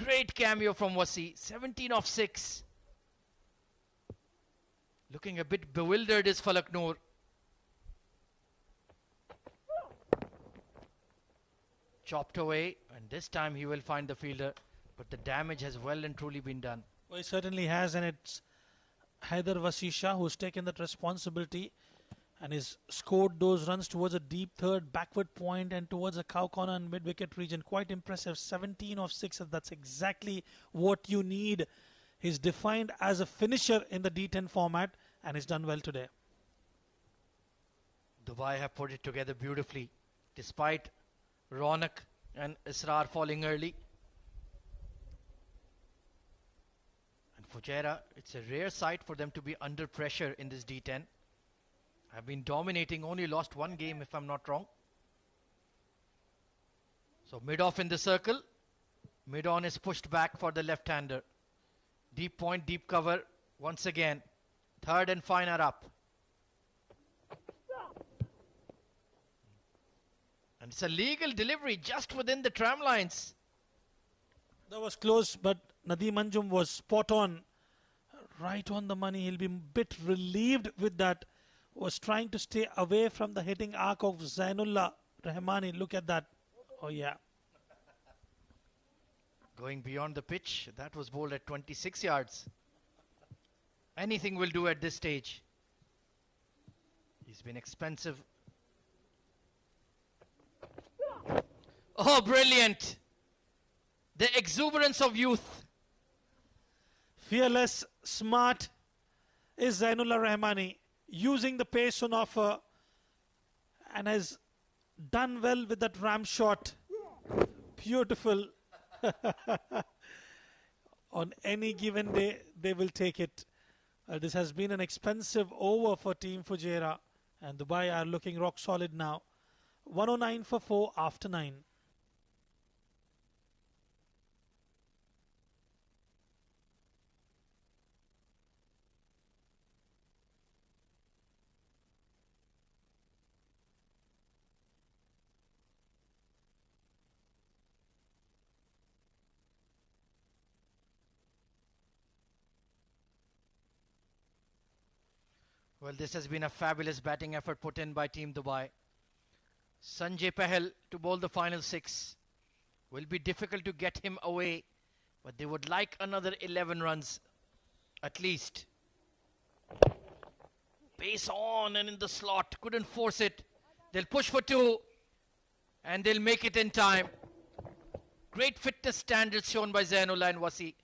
Great cameo from Wasi. 17 of 6. Looking a bit bewildered is Falak Noor. Chopped away, and this time he will find the fielder, but the damage has well and truly been done. Well, he certainly has, and it's Haider Wasisha who's taken that responsibility and has scored those runs towards a deep third, backward point, and towards a cow corner and mid-wicket region. Quite impressive. 17 of 6. That's exactly what you need. He's defined as a finisher in the D10 format, and he's done well today. Dubai have put it together beautifully, despite Ronak and Israr falling early. And Fujairah, it's a rare sight for them to be under pressure in this D10. Have been dominating, only lost one game if I'm not wrong. So mid-off in the circle. Mid-on is pushed back for the left-hander. Deep point, deep cover once again. Third and fine are up. And it's a legal delivery just within the tram lines. That was close, but Nadeem Anjum was spot on. Right on the money. He'll be a bit relieved with that. Was trying to stay away from the hitting arc of Zainullah Rahmani. Look at that. Oh, yeah. Going beyond the pitch. That was bowled at 26 yards. Anything will do at this stage. He's been expensive. Oh, brilliant. The exuberance of youth. Fearless, smart is Zainullah Rahmani, using the pace on offer, and has done well with that ram shot. Beautiful. On any given day, they will take it. This has been an expensive over for Team Fujairah, and Dubai are looking rock solid now. 109 for 4 after 9. Well, this has been a fabulous batting effort put in by Team Dubai. Sanjay Pahal to bowl the final 6. Will be difficult to get him away, but they would like another 11 runs at least. Pace on and in the slot. Couldn't force it. They'll push for 2 and they'll make it in time. Great fitness standards shown by Zainullah and Wasi.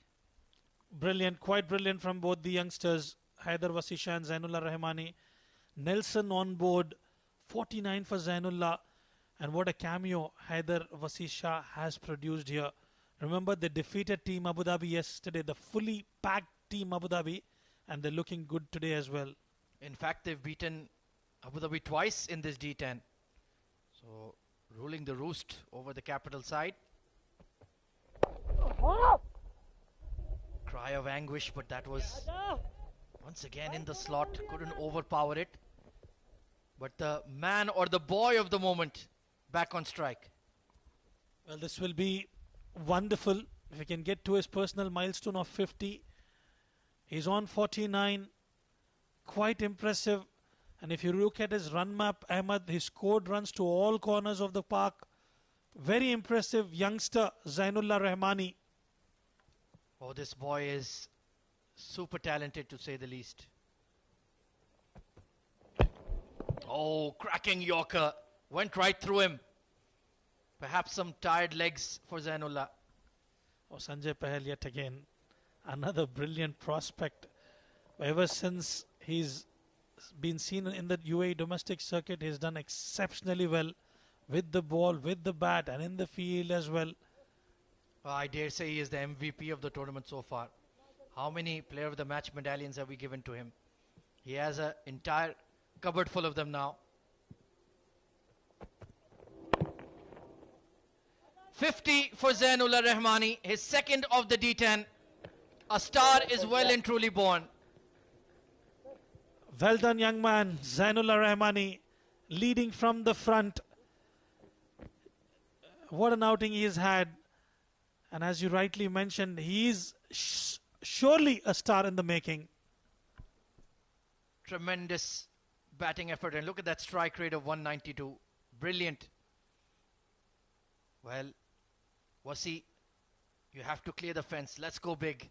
Brilliant, quite brilliant from both the youngsters. Haider Wasisha and Zainullah Rahmani. Nelson on board, 49 for Zainullah. And what a cameo Haider Wasisha has produced here. Remember, they defeated Team Abu Dhabi yesterday, the fully packed Team Abu Dhabi, and they're looking good today as well. In fact, they've beaten Abu Dhabi twice in this D10. So, ruling the roost over the capital side. Cry of anguish, but that was once again in the slot. Couldn't overpower it. But the man or the boy of the moment back on strike. Well, this will be wonderful if he can get to his personal milestone of 50. He's on 49. Quite impressive. And if you look at his run map, Ahmed, he scored runs to all corners of the park. Very impressive youngster, Zainullah Rahmani. Oh, this boy is super talented, to say the least. Oh, cracking Yorker. Went right through him. Perhaps some tired legs for Zainullah. Oh, Sanjay Pahal yet again. Another brilliant prospect. Ever since he's been seen in the UAE domestic circuit, he's done exceptionally well with the ball, with the bat, and in the field as well. I dare say he is the MVP of the tournament so far. How many player of the match medallions have we given to him? He has an entire cupboard full of them now. 50 for Zainullah Rahmani, his second of the D10. A star is well and truly born. Well done, young man. Zainullah Rahmani leading from the front. What an outing he has had. And as you rightly mentioned, he is surely a star in the making. Tremendous batting effort, and look at that strike rate of 192. Brilliant. Well, Wasi, you have to clear the fence. Let's go big.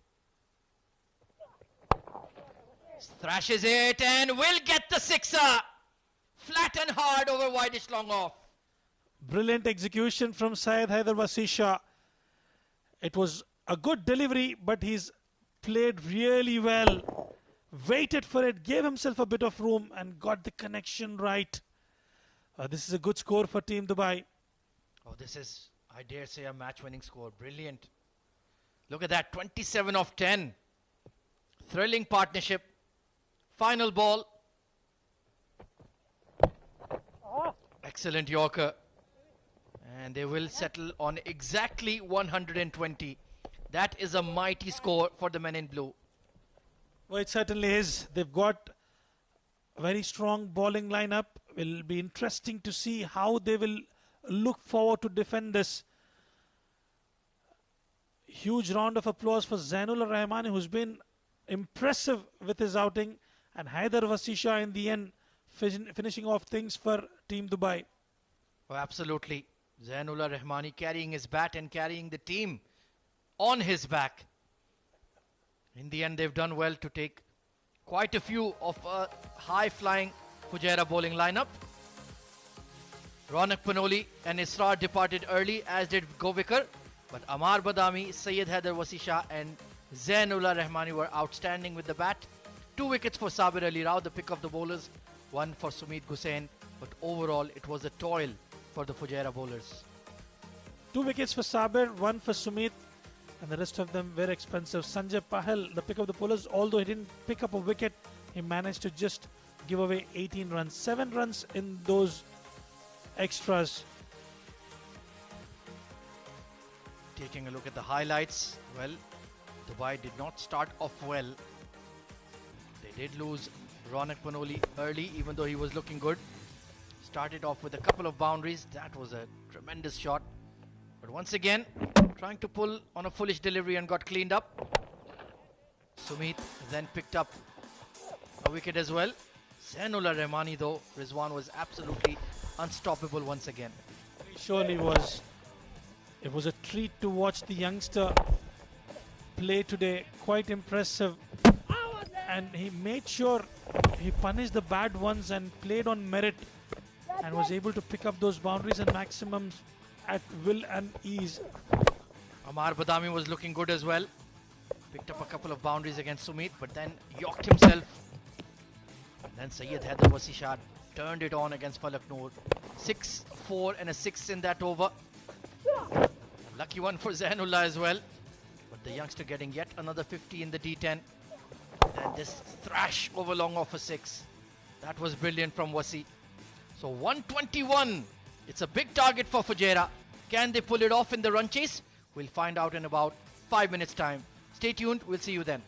Thrashes it and will get the sixer. Flat and hard over wideish long off. Brilliant execution from Syed Haider Wasi Shah. It was a good delivery, but he's played really well. Waited for it, gave himself a bit of room and got the connection right. This is a good score for Team Dubai. Oh, this is, I dare say, a match-winning score. Brilliant. Look at that, 27 of 10. Thrilling partnership. Final ball. Excellent Yorker. And they will settle on exactly 120. That is a mighty score for the men in blue. Well, it certainly is. They've got a very strong bowling lineup. Will be interesting to see how they will look forward to defend this. Huge round of applause for Zainullah Rahmani, who's been impressive with his outing, and Haider Wasi Shah in the end finishing off things for Team Dubai. Oh, absolutely. Zainullah Rahmani carrying his bat and carrying the team on his back. In the end, they've done well to take quite a few of a high-flying Fujairah bowling lineup. Ronak Panoli and Israr departed early, as did Govikar. But Amar Badami, Syed Haider Wasi Shah and Zainullah Rahmani were outstanding with the bat. 2 wickets for Sabir Ali Rao, the pick of the bowlers. 1 for Sumit Gusain. But overall, it was a toil for the Fujairah bowlers. 2 wickets for Sabir, 1 for Sumit, and the rest of them very expensive. Sanjay Pahal, the pick of the bowlers, although he didn't pick up a wicket, he managed to just give away 18 runs. 7 runs in those extras. Taking a look at the highlights, well, Dubai did not start off well. They did lose Ronak Panoli early, even though he was looking good. Started off with a couple of boundaries. That was a tremendous shot. But once again, trying to pull on a foolish delivery and got cleaned up. Sumit then picked up a wicket as well. Zainullah Rahmani, though, Rizwan, was absolutely unstoppable once again. He surely was. It was a treat to watch the youngster play today. Quite impressive. And he made sure he punished the bad ones and played on merit and was able to pick up those boundaries and maximums at will and ease. Amar Badami was looking good as well. Picked up a couple of boundaries against Sumit, but then yorked himself. And then Syed Haider Wasi Shah turned it on against Falak Noor. 6, 4 and a 6 in that over. Lucky one for Zainullah as well. But the youngster getting yet another 50 in the D10. And this thrash over long off a 6. That was brilliant from Wasi. So 121. It's a big target for Fujairah. Can they pull it off in the run chase? We'll find out in about 5 minutes' time. Stay tuned. We'll see you then.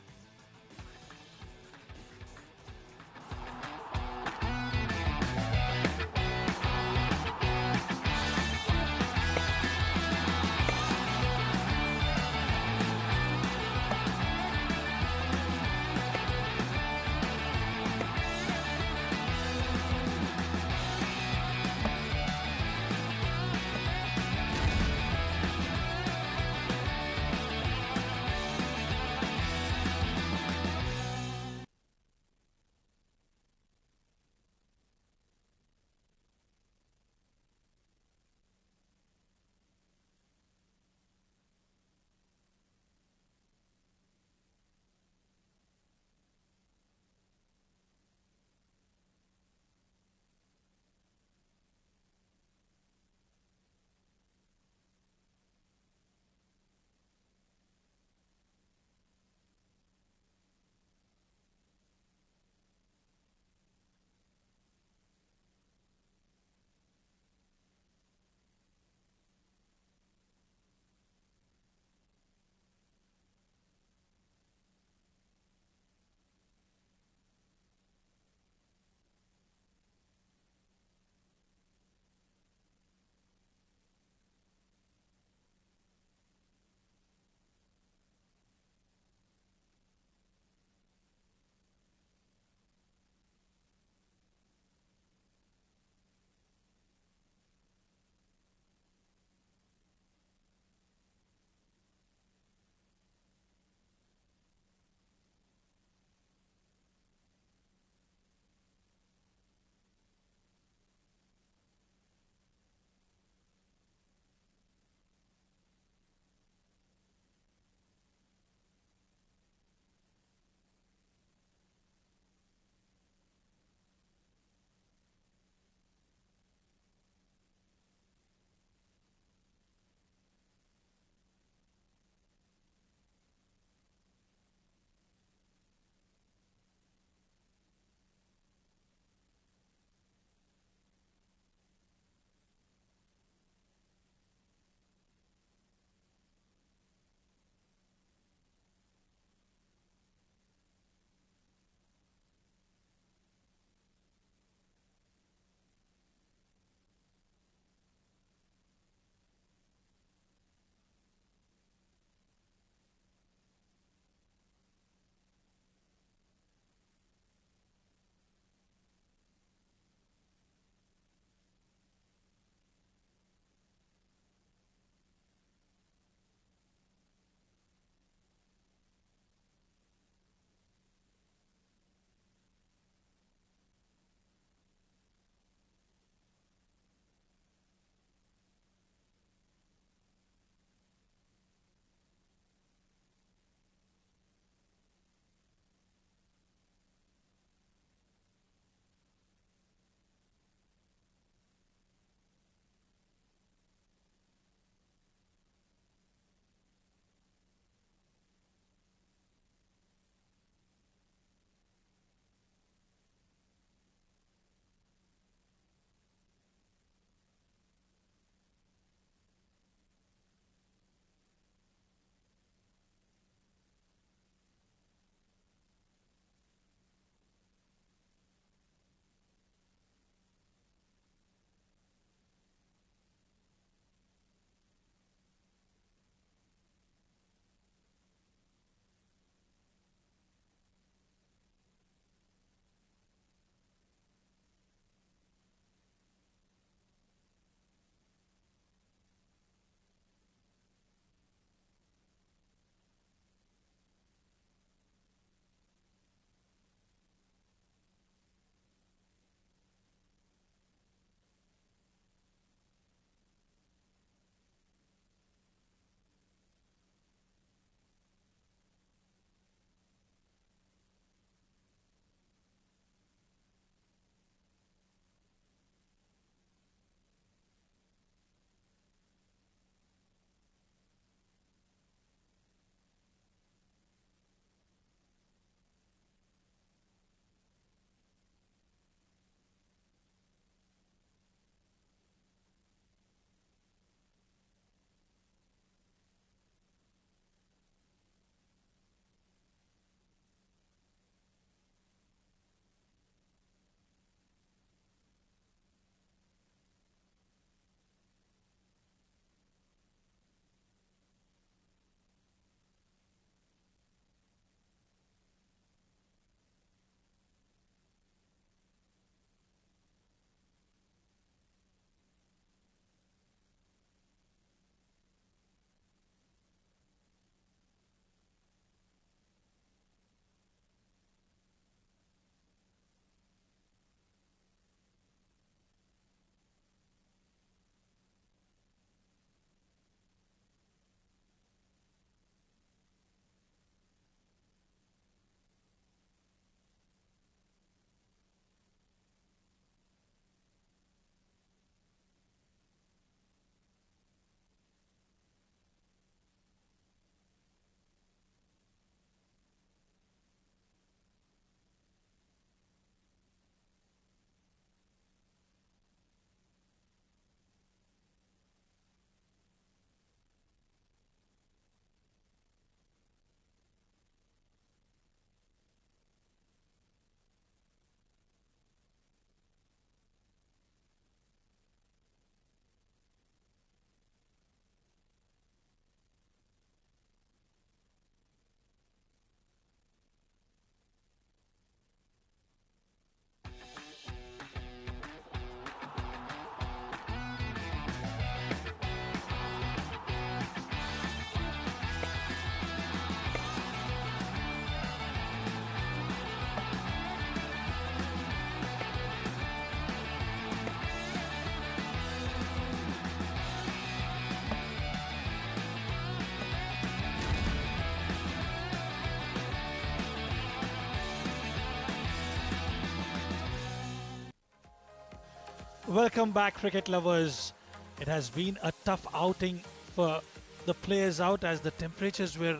Welcome back, cricket lovers. It has been a tough outing for the players out as the temperatures were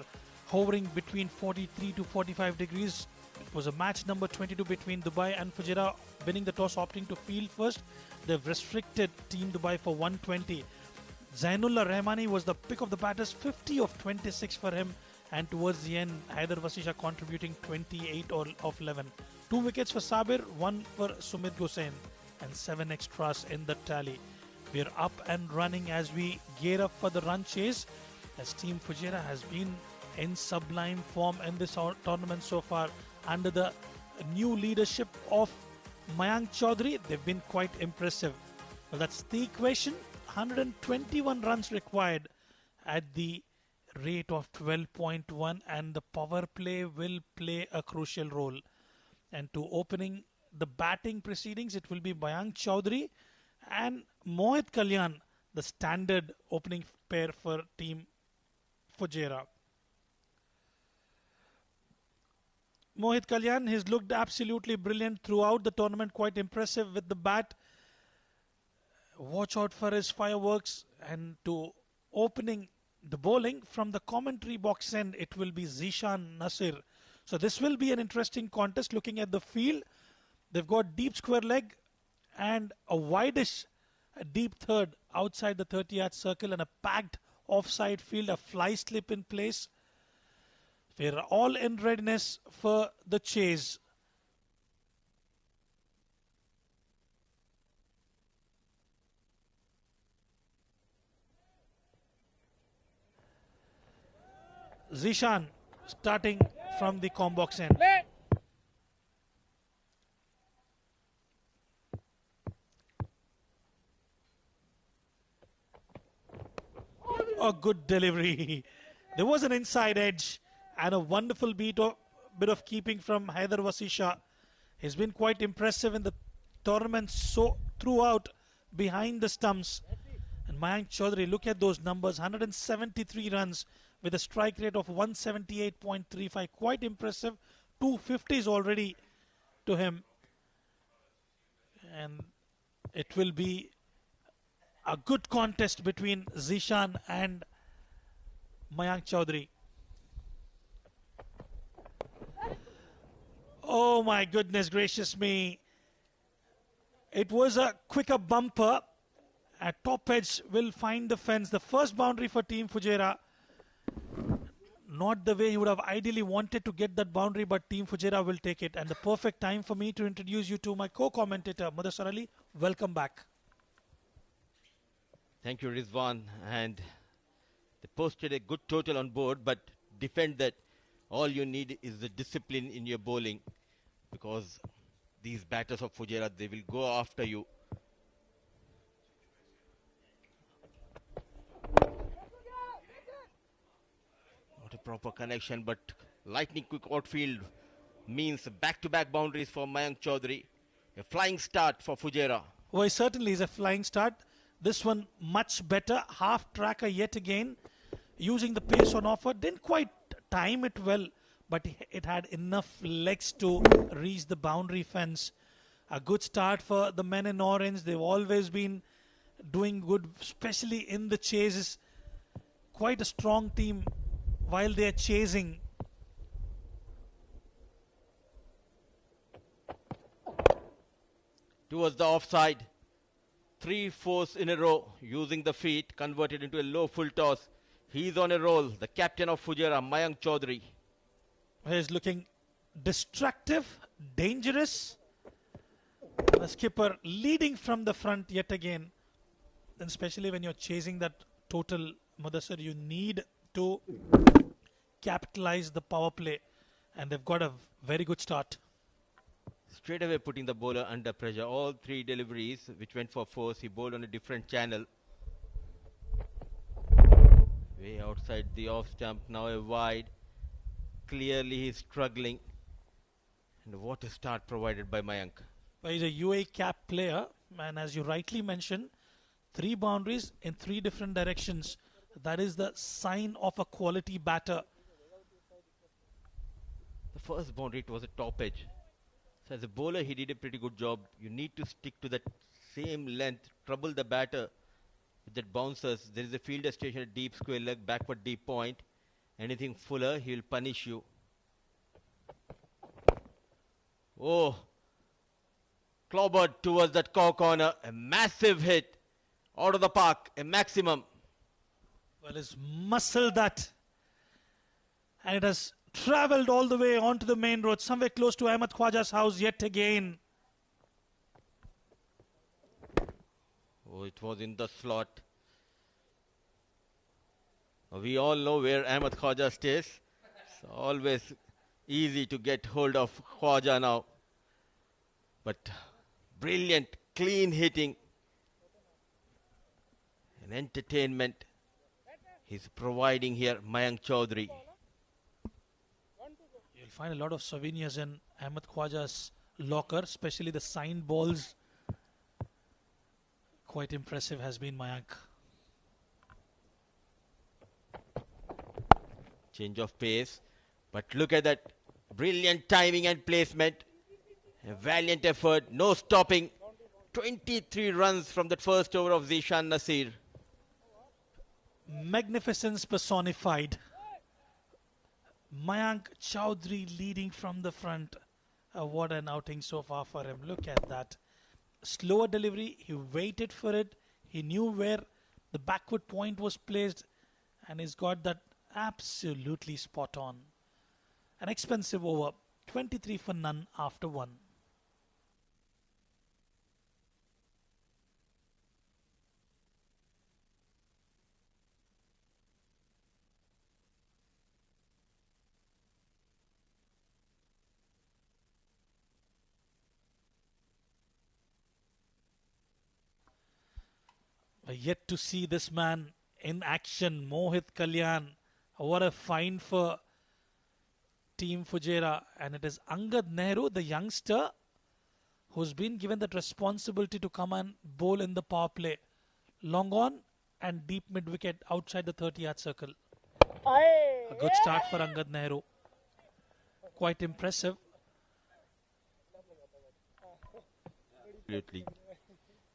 hovering between 43 to 45 degrees. It was a match number 22 between Dubai and Fujairah, winning the toss, opting to field first. They've restricted Team Dubai for 120. Zainullah Rahmani was the pick of the batters, 50 of 26 for him, and towards the end, Haider Vasisha contributing 28 of 11. 2 wickets for Sabir, 1 for Sumit Gosain, and 7 extras in the tally. We're up and running as we gear up for the run chase, as Team Fujairah has been in sublime form in this tournament so far under the new leadership of Mayank Chaudhary. They've been quite impressive. Well, that's the equation. 121 runs required at the rate of 12.1, and the power play will play a crucial role. And to opening the batting proceedings, it will be Mayank Chaudhary and Mohit Kalyan, the standard opening pair for Team Fujairah. Mohit Kalyan has looked absolutely brilliant throughout the tournament, quite impressive with the bat. Watch out for his fireworks. And to opening the bowling from the commentary box end, it will be Zishan Nasir. So this will be an interesting contest. Looking at the field, they've got deep square leg and a wideish deep third outside the 30-yard circle, and a packed offside field, a fly slip in place. We're all in readiness for the chase. Zishan starting from the com box end. A good delivery. There was an inside edge and a wonderful bit of keeping from Haider Vasisha. He's been quite impressive in the tournament so throughout behind the stumps. And Mayank Chaudhary, look at those numbers, 173 runs with a strike rate of 178.35. Quite impressive. 250s already to him. And it will be a good contest between Zishan and Mayank Chaudhary. Oh my goodness gracious me. It was a quicker bumper. At top edge will find the fence. The first boundary for Team Fujairah. Not the way he would have ideally wanted to get that boundary, but Team Fujairah will take it. And the perfect time for me to introduce you to my co-commentator, Mudassar Ali. Welcome back. Thank you, Rizwan. And they posted a good total on board, but defend that. All you need is the discipline in your bowling, because these batters of Fujairah, they will go after you. Not a proper connection, but lightning quick outfield means back-to-back boundaries for Mayank Chaudhary. A flying start for Fujairah. Well, it certainly is a flying start. This one much better. Half tracker yet again. Using the pace on offer. Didn't quite time it well, but it had enough legs to reach the boundary fence. A good start for the men in orange. They've always been doing good, especially in the chases. Quite a strong team while they're chasing. Towards the offside. 3 fours in a row, using the feet, converted into a low full toss. He's on a roll, the captain of Fujairah, Mayank Chaudhary. He's looking destructive, dangerous. The skipper leading from the front yet again. And especially when you're chasing that total, Mudassar, you need to capitalize the power play. And they've got a very good start. Straight away putting the bowler under pressure. All 3 deliveries which went for fours, he bowled on a different channel. Way outside the off stump, now a wide. Clearly he's struggling. And what a start provided by Mayank. Well, he's a UAE cap player, and as you rightly mentioned, 3 boundaries in 3 different directions. That is the sign of a quality batter. The first boundary, it was a top edge. So as a bowler, he did a pretty good job. You need to stick to that same length, trouble the batter with that bouncers. There is a fielder station at deep square leg, backward deep point. Anything fuller, he will punish you. Oh, clobbered towards that corner. A massive hit out of the park, a maximum. Well, he's muscled that. And it has travelled all the way onto the main road, somewhere close to Ahmed Khwaja's house yet again. Oh, it was in the slot. We all know where Ahmed Khwaja stays. It's always easy to get hold of Khwaja now. But brilliant, clean hitting. An entertainment he's providing here, Mayank Chaudhary. You'll find a lot of souvenirs in Ahmed Khwaja's locker, especially the signed balls. Quite impressive has been Mayank. Change of pace. But look at that brilliant timing and placement. A valiant effort, no stopping. 23 runs from that first over of Zishan Nasir. Magnificence personified. Mayank Chaudhary leading from the front. What an outing so far for him. Look at that. Slower delivery. He waited for it. He knew where the backward point was placed. And he's got that absolutely spot on. An expensive over. 23 for none after one. Yet to see this man in action, Mohit Kalyan. What a find for Team Fujairah. And it is Angad Nehru, the youngster, who's been given that responsibility to come and bowl in the power play. Long on and deep mid-wicket outside the 30-yard circle. A good start for Angad Nehru. Quite impressive.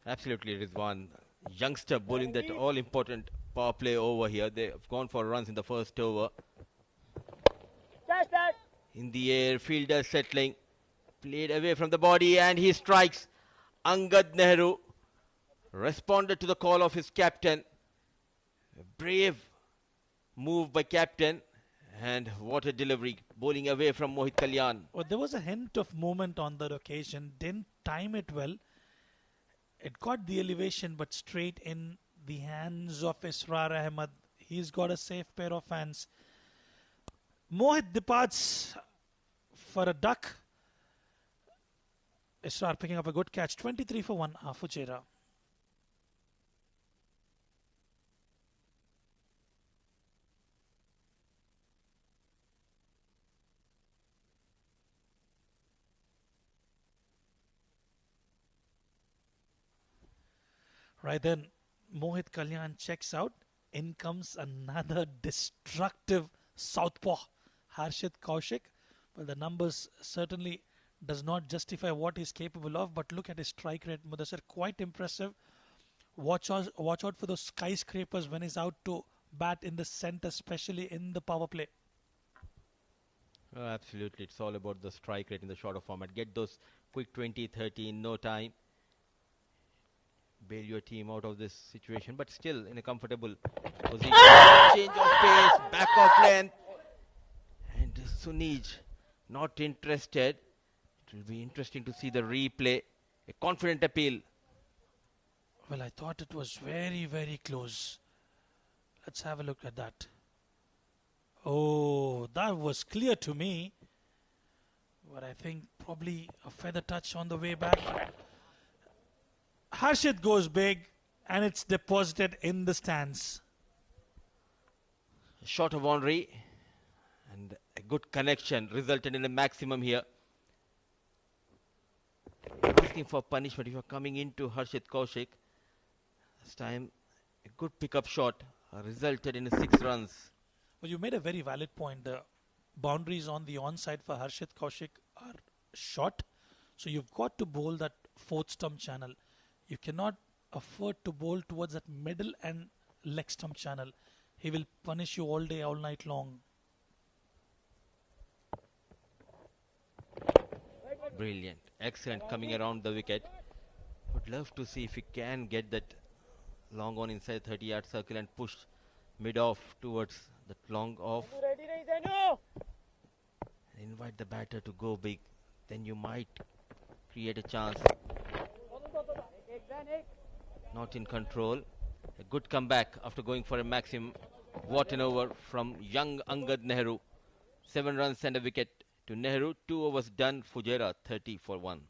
Absolutely, Rizwan. Youngster bowling that all-important power play over here. They have gone for runs in the first over. In the air, fielder settling. Played away from the body and he strikes. Angad Nehru responded to the call of his captain. A brave move by captain. And what a delivery. Bowling away from Mohit Kalyan. Well, there was a hint of movement on that occasion. Didn't time it well. It got the elevation, but straight in the hands of Israr Ahmed. He's got a safe pair of hands. Mohit departs for a duck. Israr picking up a good catch. 23 for 1, Fujairah. Right then, Mohit Kalyan checks out. In comes another destructive southpaw, Harshit Kaushik. Well, the numbers certainly does not justify what he's capable of, but look at his strike rate, Mudassir, quite impressive. Watch out for those skyscrapers when he's out to bat in the center, especially in the power play. Oh, absolutely, it's all about the strike rate in the shorter format. Get those quick 20, 30 in no time. Bail your team out of this situation, but still in a comfortable position. Change of pace, back of length. And Sunij not interested. It will be interesting to see the replay. A confident appeal. Well, I thought it was very, very close. Let's have a look at that. Oh, that was clear to me. But I think probably a feather touch on the way back. Harshit goes big and it's deposited in the stands. Short of boundary and a good connection resulted in a maximum here. Asking for punishment if you're coming into Harshit Kaushik. This time a good pickup shot resulted in 6 runs. Well, you made a very valid point. The boundaries on the onside for Harshit Kaushik are short. So you've got to bowl that fourth stump channel. You cannot afford to bowl towards that middle and leg stump channel. He will punish you all day, all night long. Brilliant. Excellent coming around the wicket. Would love to see if he can get that long on inside 30-yard circle and push mid-off towards that long off. Invite the batter to go big. Then you might create a chance. Not in control. A good comeback after going for a maximum. What an over from young Angad Nehru. 7 runs and a wicket to Nehru. 2 overs done. Fujairah 30 for 1.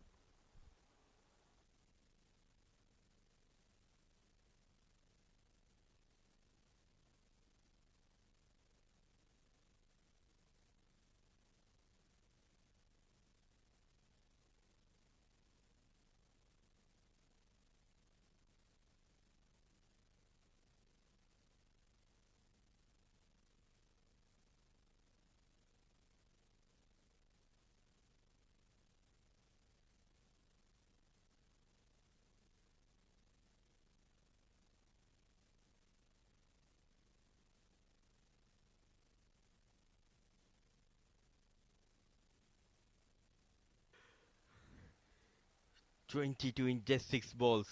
"22 in just 6 balls.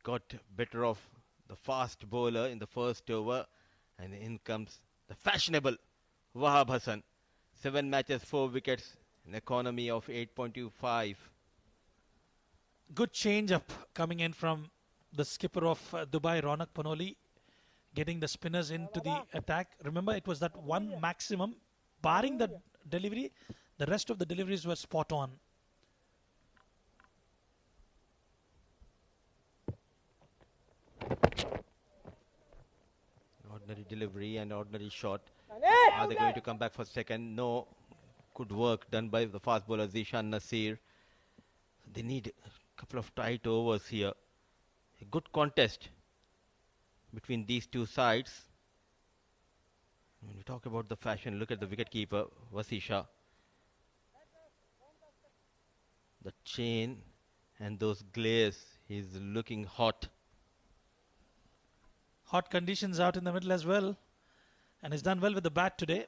Got better of the fast bowler in the first over, and in comes the fashionable Wahab Hassan. 7 matches, 4 wickets, an economy of 8.25. Good change up coming in from the skipper of Dubai, Ronak Panoli, getting the spinners into the attack. Remember, it was that one maximum, barring the delivery, the rest of the deliveries were spot on. Ordinary delivery and ordinary shot. Are they going to come back for second? No. Good work done by the fast bowler Zishan Nasir. They need a couple of tight overs here. A good contest between these two sides. When we talk about the fashion, look at the wicketkeeper, Wasisha. The chain and those glares, he's looking hot. Hot conditions out in the middle as well. And he's done well with the bat today.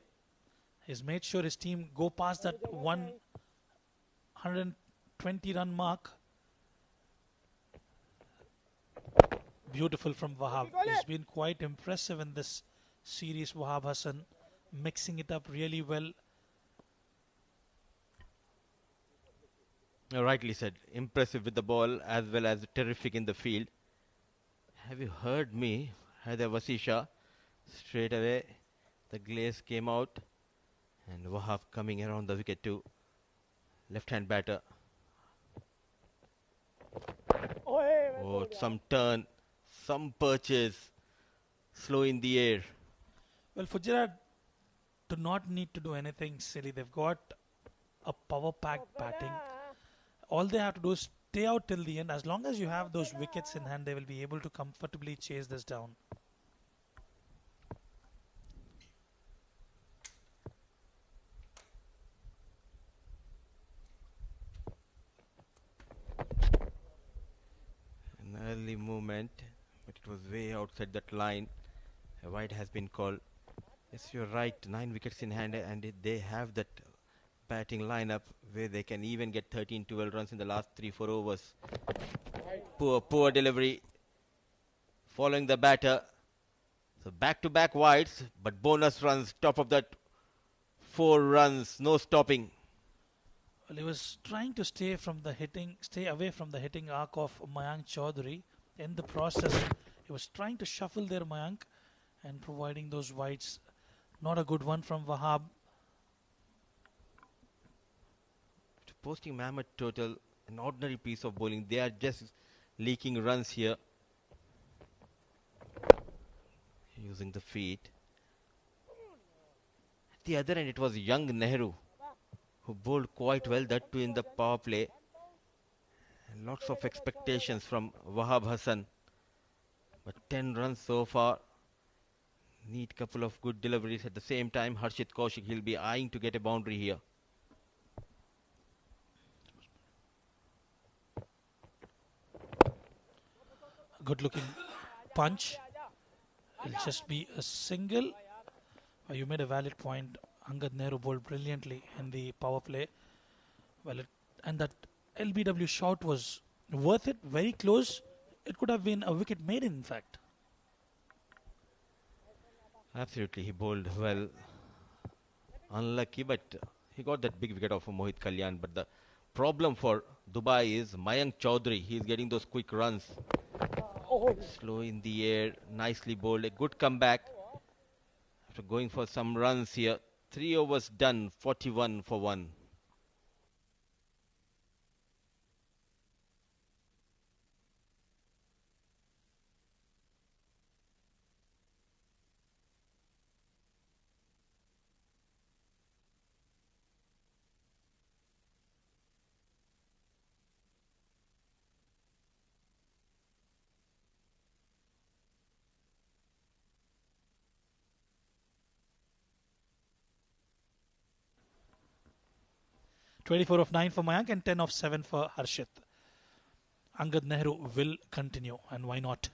He's made sure his team go past that 120 run mark. Beautiful from Wahab. He's been quite impressive in this series, Wahab Hassan, mixing it up really well. Rightly said. Impressive with the ball as well as terrific in the field. Have you heard me? Haider Wasisha. Straight away, the glaze came out. And Wahab coming around the wicket too. Left-hand batter. Oh, some turn, some purchase. Slow in the air. Well, Fujairah do not need to do anything silly. They've got a power-packed batting. All they have to do is stay out till the end. As long as you have those wickets in hand, they will be able to comfortably chase this down. An early movement, but it was way outside that line. A wide has been called. Yes, you're right. 9 wickets in hand, and they have that batting lineup where they can even get 13-12 runs in the last 3-4 overs. Poor delivery. Following the batter. So back-to-back wides, but bonus runs. Top of that, 4 runs, no stopping. Well, he was trying to stay away from the hitting arc of Mayank Chaudhary. In the process, he was trying to shuffle their Mayank and providing those wides. Not a good one from Wahab. Posting mammoth total, an ordinary piece of bowling. They are just leaking runs here. Using the feet. At the other end, it was young Nehru who bowled quite well, that too in the power play. And lots of expectations from Wahab Hassan. But 10 runs so far. Need couple of good deliveries. At the same time, Harshit Kaushik, he'll be eyeing to get a boundary here. Good looking punch. It'll just be a single. You made a valid point. Angad Nehru bowled brilliantly in the power play. And that LBW shot was worth it, very close. It could have been a wicket made in fact. Absolutely, he bowled well. Unlucky, but he got that big wicket off of Mohit Kalyan. But the problem for Dubai is Mayank Chaudhary. He's getting those quick runs. Slow in the air, nicely bowled. A good comeback after going for some runs here. 3 overs done, 41 for 1. (24 of 9 for Mayank and 10 of 7 for Harshit. Angad Nehru will continue, and why not?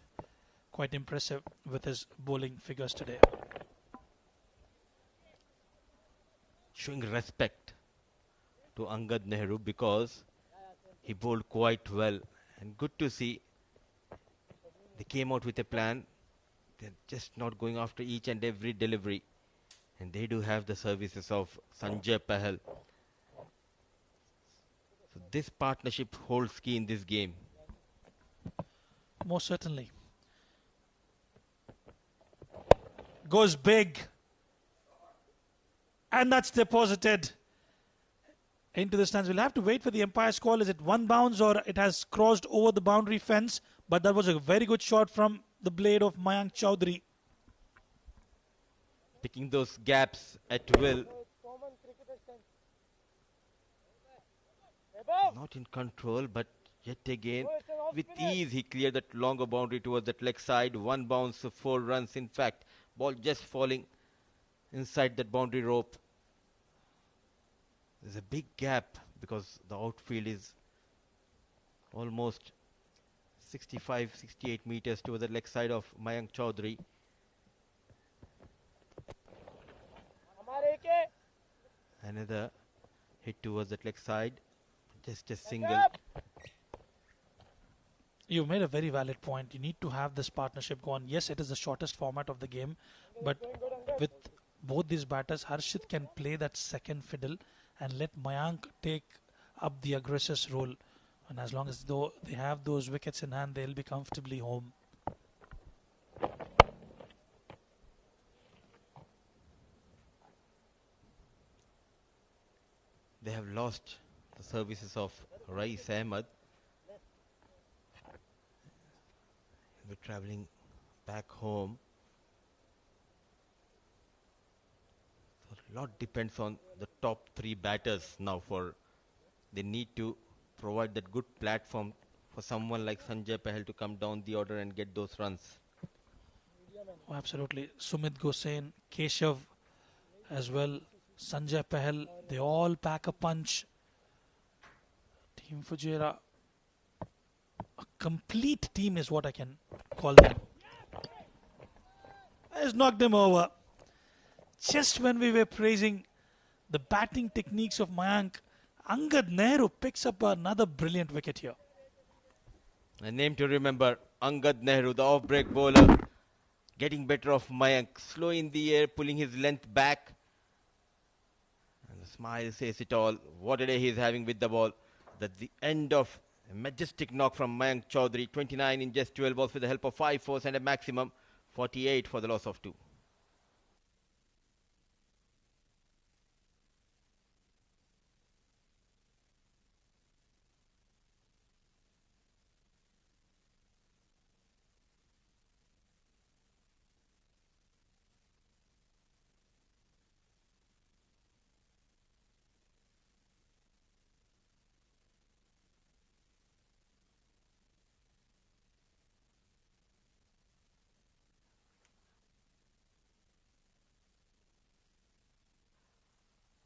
Quite impressive with his bowling figures today. Showing respect to Angad Nehru because he bowled quite well, and good to see they came out with a plan. They're just not going after each and every delivery, and they do have the services of Sanjay Pahal. So this partnership holds key in this game. Most certainly. Goes big. And that's deposited into the stands. We'll have to wait for the umpire's call. Is it one bounce or it has crossed over the boundary fence? But that was a very good shot from the blade of Mayank Chaudhary. Picking those gaps at will. Not in control, but yet again, with ease, he cleared that longer boundary towards that leg side. 1 bounce, 4 runs. In fact, ball just falling inside that boundary rope. There's a big gap because the outfield is almost 65, 68 meters towards the leg side of Mayank Chaudhary. Another hit towards that leg side. Just a single. You made a very valid point. You need to have this partnership go on. Yes, it is the shortest format of the game, but with both these batters, Harshit can play that second fiddle and let Mayank take up the aggressor's role. And as long as though they have those wickets in hand, they'll be comfortably home. They have lost the services of Rais Ahmed. We're traveling back home. So a lot depends on the top 3 batters now. They need to provide that good platform for someone like Sanjay Pahal to come down the order and get those runs. Oh, absolutely. Sumit Gosain, Keshav as well, Sanjay Pahal, they all pack a punch. Team Fujairah, a complete team is what I can call them. Has knocked him over. Just when we were praising the batting techniques of Mayank, Angad Nehru picks up another brilliant wicket here. A name to remember, Angad Nehru, the off-break bowler, getting better of Mayank, slow in the air, pulling his length back. And the smile says it all. What a day he is having with the ball. That's the end of a majestic knock from Mayank Chaudhary. 29 in just 12 balls with the help of 5 fours and a maximum 48 for the loss of 2.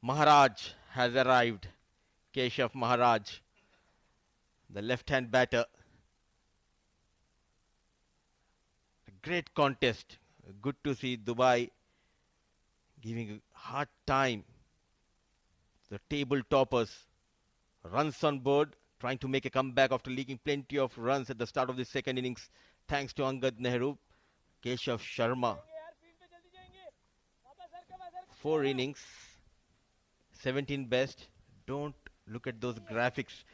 Maharaj has arrived. Keshav Maharaj, the left-hand batter. great contest. Good to see Dubai giving a hard time. The table toppers. Runs on board, trying to make a comeback after leaking plenty of runs at the start of the second innings. Thanks to Angad Nehru, Keshav Sharma. 4 innings, 17 best. Don't look at those graphics.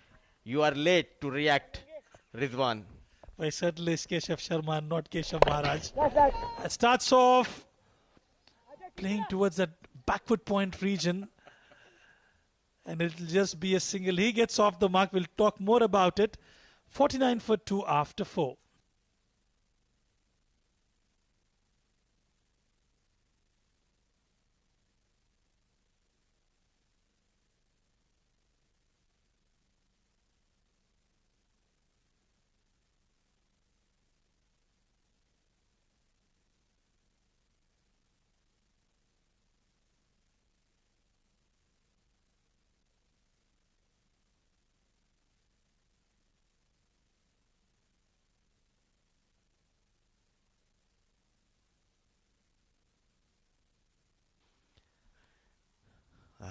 You are late to react, Rizwan. Well, certainly it's Keshav Sharma, not Keshav Maharaj. Starts off playing towards that backward point region. And it'll just be a single. He gets off the mark. We'll talk more about it. 49 for 2 after 4.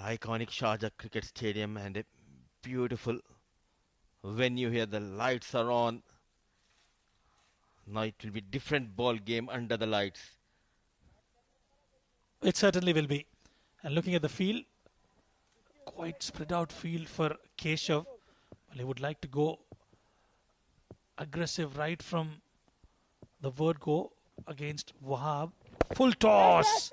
Iconic Sharjah Cricket Stadium and a beautiful venue here. The lights are on. Now it will be different ball game under the lights. It certainly will be. And looking at the field, quite spread out field for Keshav. Well, he would like to go aggressive right from the word go against Wahab. Full toss.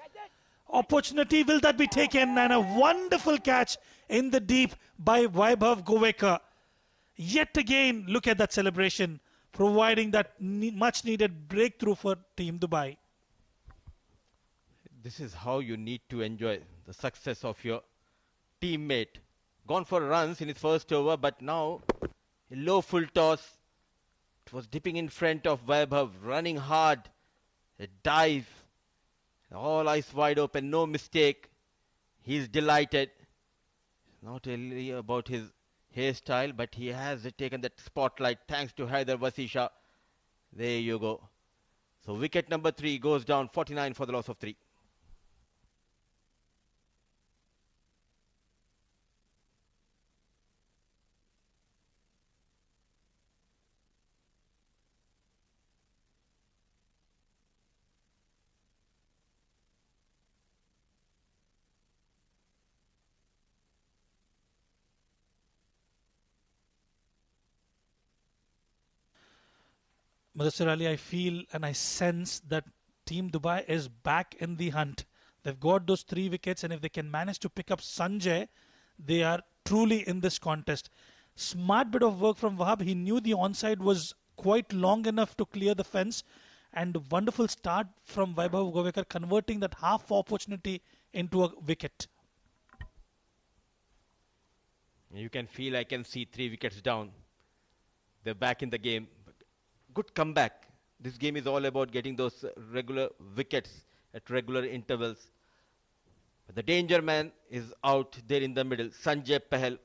Opportunity, will that be taken? And a wonderful catch in the deep by Vaibhav Govekar. Yet again, look at that celebration, providing that much needed breakthrough for Team Dubai. This is how you need to enjoy the success of your teammate. Gone for runs in his first over, but now a low full toss. It was dipping in front of Vaibhav, running hard. A dive. All eyes wide open, no mistake. He's delighted. Not only about his hairstyle, but he has taken that spotlight thanks to Haider Vasisha. There you go. So wicket number 3 goes down, 49 for the loss of 3. Mudassir Ali, I feel and I sense that Team Dubai is back in the hunt. They've got those 3 wickets, and if they can manage to pick up Sanjay, they are truly in this contest. Smart bit of work from Wahab. He knew the onside was quite long enough to clear the fence, and wonderful start from Vaibhav Govekar, converting that half opportunity into a wicket. You can feel, I can see 3 wickets down. They're back in the game. Good comeback. This game is all about getting those regular wickets at regular intervals. But the danger man is out there in the middle. Sanjay Pahal.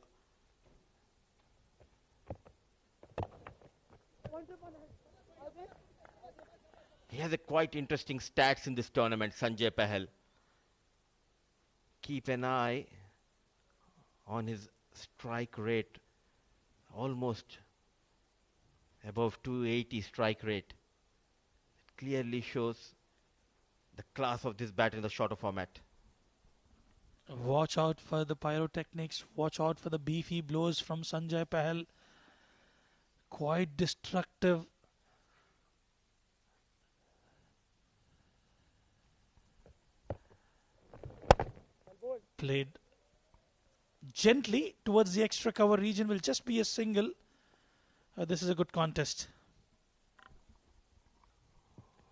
He has a quite interesting stats in this tournament, Sanjay Pahal. Keep an eye on his strike rate. Almost above 280 strike rate. It clearly shows the class of this batter in the shorter format. Watch out for the pyrotechnics. Watch out for the beefy blows from Sanjay Pahal. Quite destructive. Played gently towards the extra cover region. Will just be a single. This is a good contest.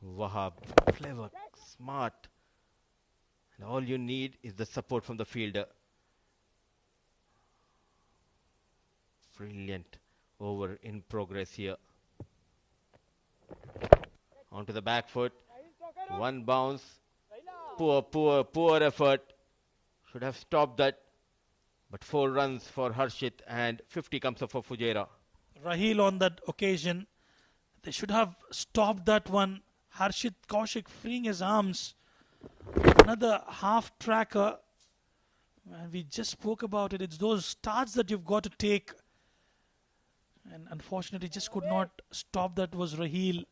Wahab, clever, smart. And all you need is the support from the fielder. Brilliant over in progress here. Onto the back foot. One bounce. Poor effort. Should have stopped that. But 4 runs for Harshit and 50 comes up for Fujairah. Raheel on that occasion, they should have stopped that one, Harshit Kaushik freeing his arms. Another half tracker. And we just spoke about it. It's those starts that you've got to take. And unfortunately, just could not stop. That was Raheel.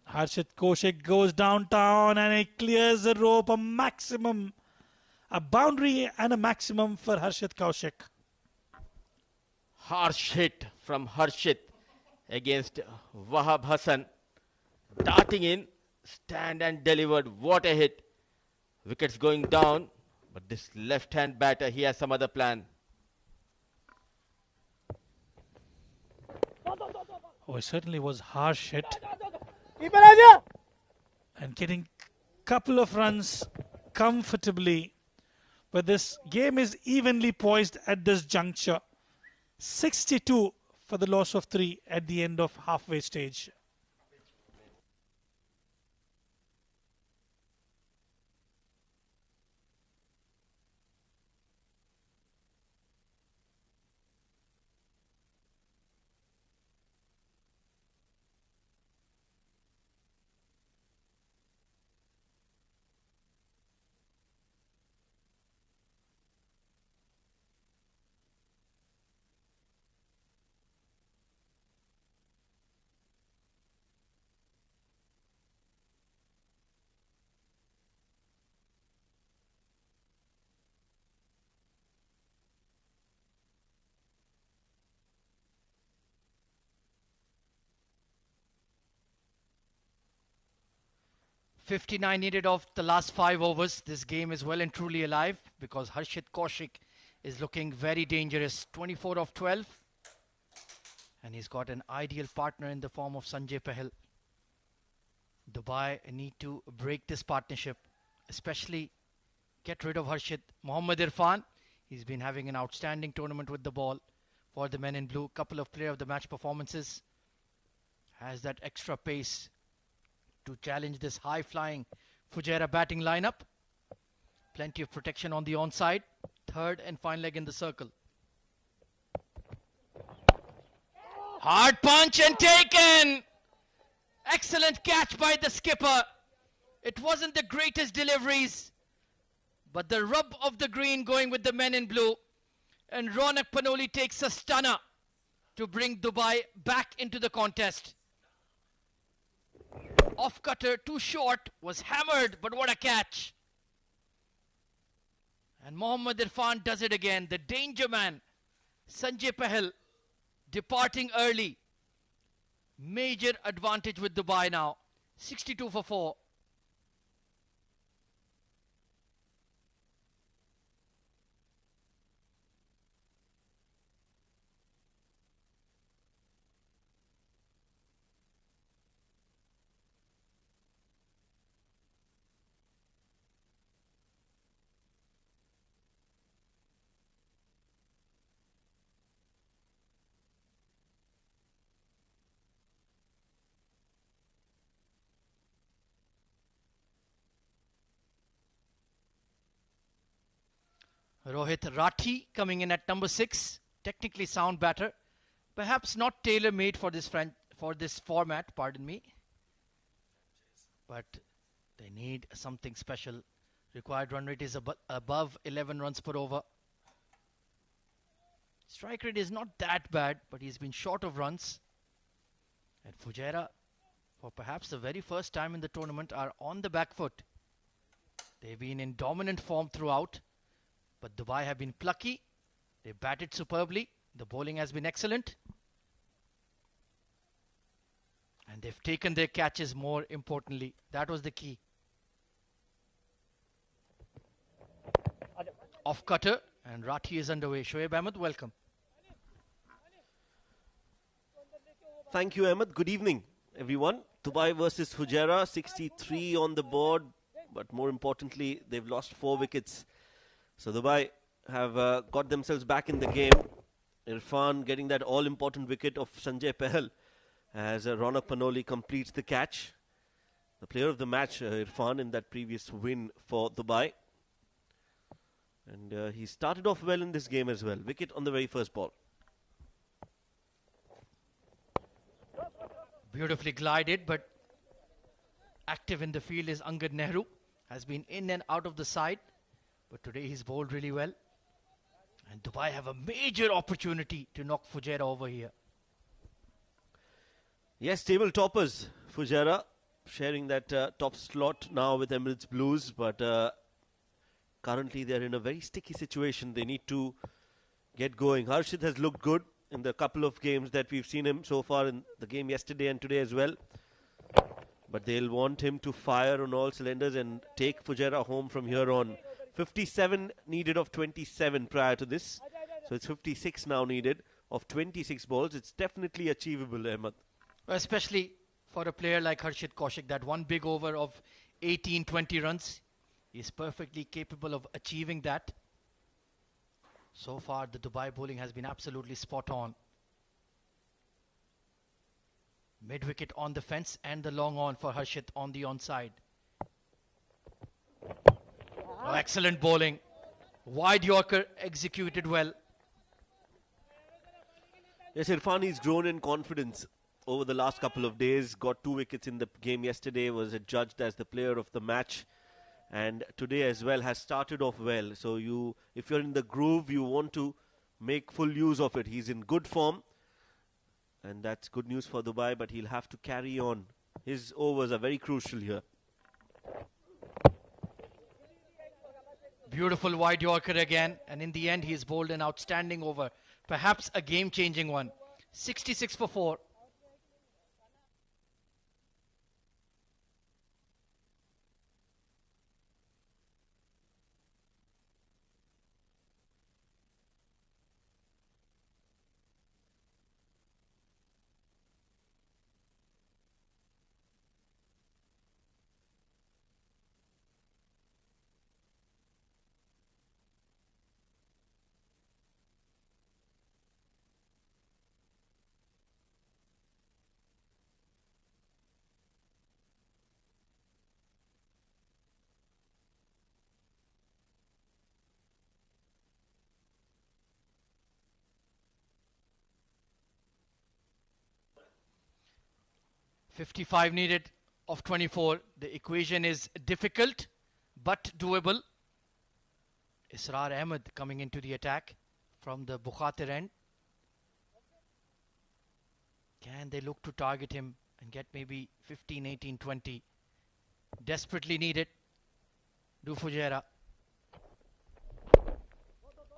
Harshit Kaushik goes downtown and he clears the rope. A boundary and a maximum for Harshit Kaushik. Harsh hit from Harshit against Wahab Hassan. Darting in, stand and delivered. What a hit. Wickets going down. But this left-hand batter, he has some other plan. Oh, it certainly was harsh hit. And getting couple of runs comfortably. But this game is evenly poised at this juncture. 62 for the loss of 3 at the end of halfway stage. .59 needed of the last 5 overs. This game is well and truly alive because Harshit Kaushik is looking very dangerous. 24 of 12. And he's got an ideal partner in the form of Sanjay Pahal. Dubai need to break this partnership, especially get rid of Harshit. Mohammad Irfan, he's been having an outstanding tournament with the ball for the men in blue. Couple of player of the match performances. Has that extra pace to challenge this high-flying Fujairah batting lineup. Plenty of protection on the onside. Third and fine leg in the circle. Hard punch and taken! Excellent catch by the skipper. It wasn't the greatest deliveries, but the rub of the green going with the men in blue. And Ronak Panoli takes a stunner to bring Dubai back into the contest. Off cutter, too short, was hammered, but what a catch. And Mohammad Irfan does it again. The danger man, Sanjay Pahal, departing early. Major advantage with Dubai now. 62 for 4. Rohit Rathi coming in at number 6. Technically sound batter. Perhaps not tailor-made for this format, pardon me. But they need something special. Required run rate is above 11 runs per over. Strike rate is not that bad, but he's been short of runs. And Fujairah, for perhaps the very first time in the tournament, are on the back foot. They've been in dominant form throughout. But Dubai have been plucky. They batted superbly. The bowling has been excellent. And they've taken their catches more importantly. That was the key. Off cutter and Rathi is underway. Shoaib Ahmed, welcome. Thank you, Ahmed. Good evening, everyone. Dubai versus Fujairah, 63 on the board. But more importantly, they've lost 4 wickets. So Dubai have got themselves back in the game. Irfan getting that all-important wicket of Sanjay Pahal as Ronak Panoli completes the catch. The player of the match, Irfan, in that previous win for Dubai. And he started off well in this game as well. Wicket on the very first ball. Beautifully glided, but active in the field is Angad Nehru. Has been in and out of the side, but today he's bowled really well. And Dubai have a major opportunity to knock Fujairah over here. Yes, table toppers. Fujairah sharing that top slot now with Emirates Blues, but currently they're in a very sticky situation. They need to get going. Harshit has looked good in the couple of games that we've seen him so far, in the game yesterday and today as well. But they'll want him to fire on all cylinders and take Fujairah home from here on. 57 needed of 27 prior to this. So it's 56 now needed of 26 balls. It's definitely achievable, Ahmed. Especially for a player like Harshit Kaushik, that one big over of 18-20 runs. He's perfectly capable of achieving that. So far, the Dubai bowling has been absolutely spot on. Mid-wicket on the fence and the long on for Harshit on the onside. Oh, excellent bowling. Wide Yorker executed well. Yes, Irfani's grown in confidence over the last couple of days. Got 2 wickets in the game yesterday. Was adjudged as the player of the match. And today as well has started off well. So if you're in the groove, you want to make full use of it. He's in good form. And that's good news for Dubai, but he'll have to carry on. His overs are very crucial here. Beautiful wide Yorker again. And in the end, he's bowled an outstanding over. Perhaps a game-changing one. 66 for 4. .55 needed of 24. The equation is difficult but doable. Israr Ahmed coming into the attack from the Bukhatir end. Can they look to target him and get maybe 15, 18, 20? Desperately needed. Do Fujairah.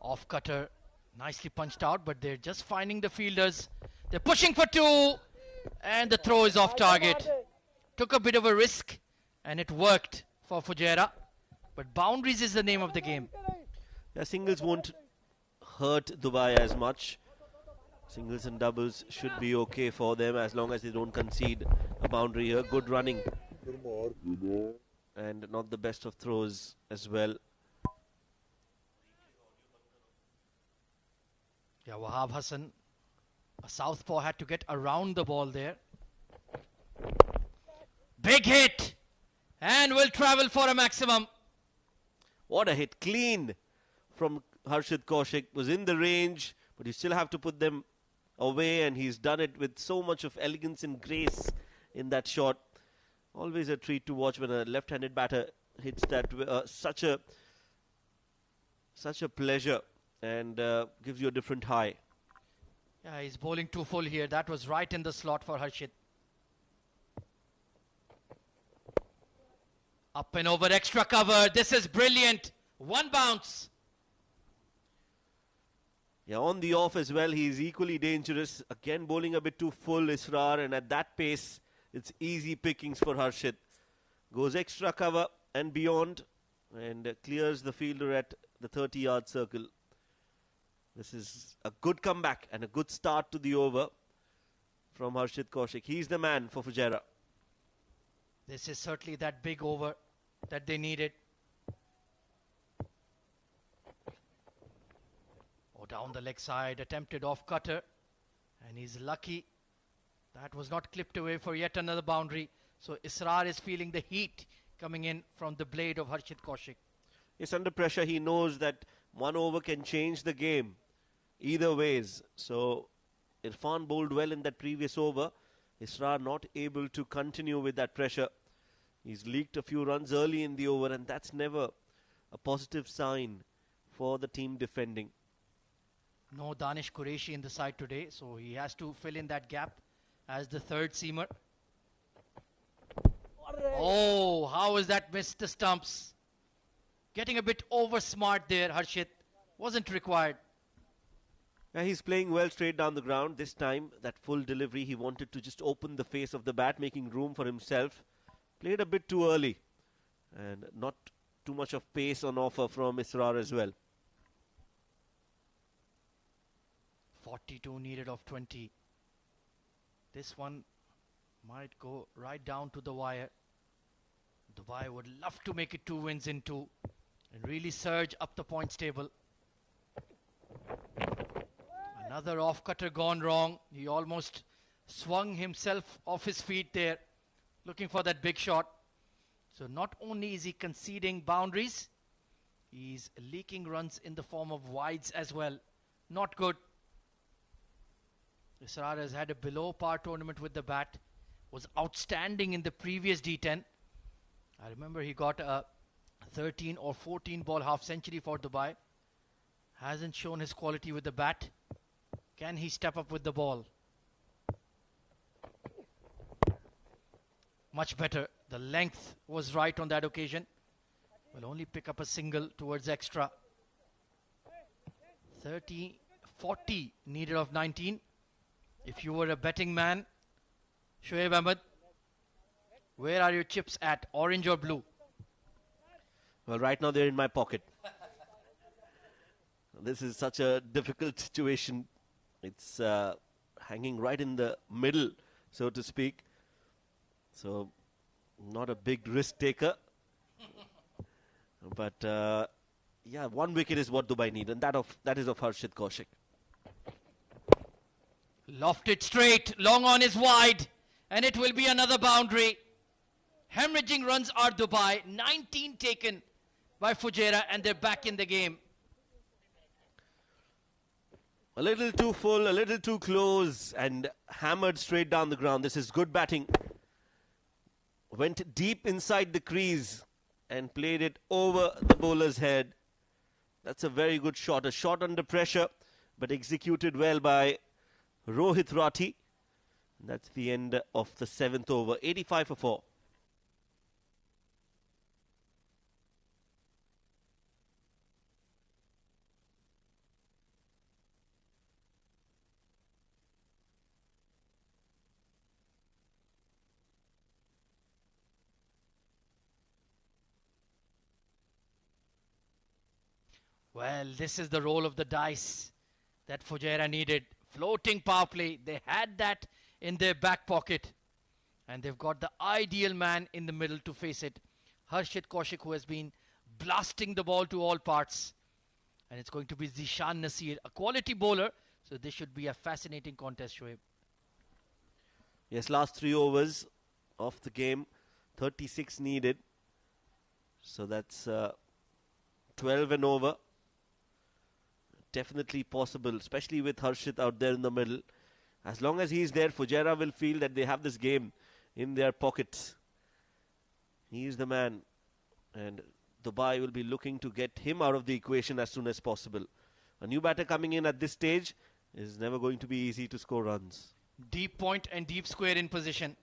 Off cutter. Nicely punched out, but they're just finding the fielders. They're pushing for 2. And the throw is off target. Took a bit of a risk and it worked for Fujairah. But boundaries is the name of the game. Yeah, singles won't hurt Dubai as much. Singles and doubles should be okay for them as long as they don't concede a boundary here. Good running. And not the best of throws as well. Yeah, Wahab Hassan, a southpaw, had to get around the ball there. Big hit! And will travel for a maximum. What a hit. Clean from Harshit Kaushik. Was in the range, but you still have to put them away, and he's done it with so much of elegance and grace in that shot. Always a treat to watch when a left-handed batter hits that. Such a pleasure, and gives you a different high. Yeah, he's bowling too full here. That was right in the slot for Harshit. Up and over, extra cover. This is brilliant. 1 bounce. Yeah, on the off as well, he's equally dangerous. Again, bowling a bit too full, Israr, and at that pace, it's easy pickings for Harshit. Goes extra cover and beyond, and clears the fielder at the 30-yard circle. This is a good comeback and a good start to the over from Harshit Kaushik. He's the man for Fujairah. This is certainly that big over that they needed. Oh, down the leg side, attempted off cutter. And he's lucky that was not clipped away for yet another boundary. So Israr is feeling the heat coming in from the blade of Harshit Kaushik. He's under pressure. He knows that 1 over can change the game either ways. So Irfan bowled well in that previous over, Israr not able to continue with that pressure. He's leaked a few runs early in the over, and that's never a positive sign for the team defending. No Danish Qureshi in the side today, so he has to fill in that gap as the third seamer. Oh, how is that missed the stumps? Getting a bit over smart there, Harshit. Wasn't required. Yeah, he's playing well straight down the ground. This time, that full delivery, he wanted to just open the face of the bat, making room for himself. Played a bit too early, and not too much of pace on offer from Israr as well. 42 needed of 20. This one might go right down to the wire. Dubai would love to make it 2 wins in 2 and really surge up the points table. Another off-cutter gone wrong. He almost swung himself off his feet there, looking for that big shot. So not only is he conceding boundaries, he's leaking runs in the form of wides as well. Not good. Israr has had a below par tournament with the bat. Was outstanding in the previous D10. I remember he got a 13 or 14 ball half century for Dubai. Hasn't shown his quality with the bat. Can he step up with the ball? Much better. The length was right on that occasion. Will only pick up a single towards extra. 40 needed of 19. If you were a betting man, Shoaib Ahmed, where are your chips at? Orange or blue? Well, right now they're in my pocket. This is such a difficult situation. It's hanging right in the middle, so to speak. So, not a big risk taker. But, yeah, 1 wicket is what Dubai need, and that is of Harshit Kaushik. Lofted straight, long on is wide, and it will be another boundary. Hemorrhaging runs are Dubai, 19 taken by Fujairah, and they're back in the game. A little too full, a little too close, and hammered straight down the ground. This is good batting. Went deep inside the crease and played it over the bowler's head. That's a very good shot. A shot under pressure, but executed well by Rohit Rathi. That's the end of the 7th over. 85 for 4. Well, this is the roll of the dice that Fujairah needed. Floating power play. They had that in their back pocket. And they've got the ideal man in the middle to face it. Harshit Kaushik, who has been blasting the ball to all parts. And it's going to be Zishan Nasir, a quality bowler. So this should be a fascinating contest, Shoaib. Yes, last 3 overs of the game. 36 needed. So that's 12 and over. Definitely possible, especially with Harshit out there in the middle. As long as he's there, Fujairah will feel that they have this game in their pockets. He is the man, and Dubai will be looking to get him out of the equation as soon as possible. A new batter coming in at this stage is never going to be easy to score runs. Deep point and deep square in position.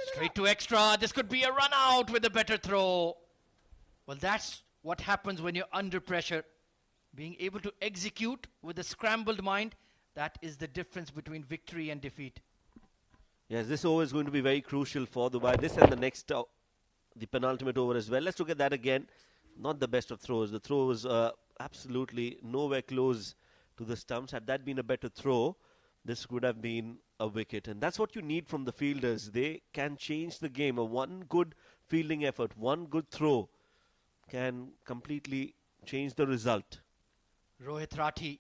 Straight to extra. This could be a run out with a better throw. Well, that's what happens when you're under pressure. Being able to execute with a scrambled mind, that is the difference between victory and defeat. Yes, this over is going to be very crucial for Dubai. This and the next, the penultimate over as well. Let's look at that again. Not the best of throws. The throw was absolutely nowhere close to the stumps. Had that been a better throw, this would have been a wicket. And that's what you need from the fielders. They can change the game. One good fielding effort, one good throw can completely change the result. Rohit Rathi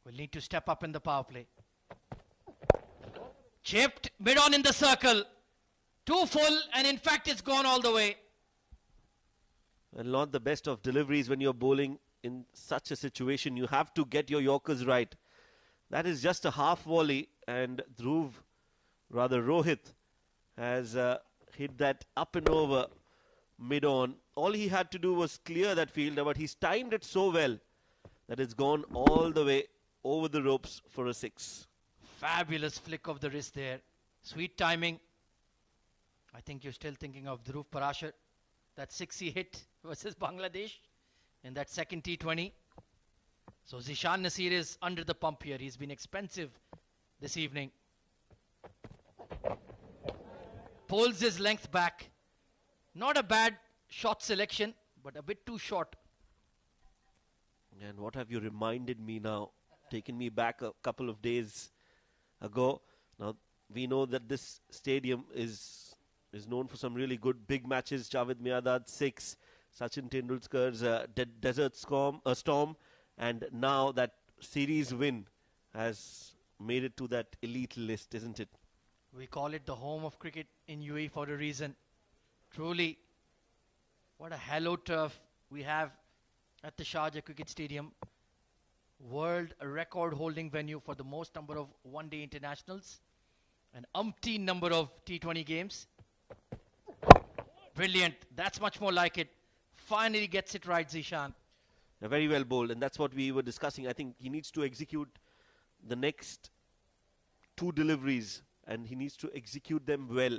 will need to step up in the power play. Chipped mid-on in the circle. Too full, and in fact it's gone all the way. And not the best of deliveries when you're bowling in such a situation. You have to get your Yorkers right. That is just a half volley, and Rohit has hit that up and over mid-on. All he had to do was clear that fielder, but he's timed it so well that it's gone all the way over the ropes for a 6. Fabulous flick of the wrist there. Sweet timing. I think you're still thinking of Dhruv Parashar. That 6 he hit versus Bangladesh in that second T20. So Zishan Nasir is under the pump here. He's been expensive this evening. Pulls his length back. Not a bad shot selection, but a bit too short. And what have you reminded me now? Taken me back a couple of days ago. Now, we know that this stadium is known for some really good big matches. Javed Miandad 6, Sachin Tendulkar's Desert Storm, and now that series win has made it to that elite list, isn't it? We call it the home of cricket in UAE for a reason. Truly, what a hallowed turf we have at the Sharjah Cricket Stadium. World record holding venue for the most number of one-day internationals. An umpteen number of T20 games. Brilliant. That's much more like it. Finally gets it right, Zishan. Very well bowled, and that's what we were discussing. I think he needs to execute the next 2 deliveries, and he needs to execute them well.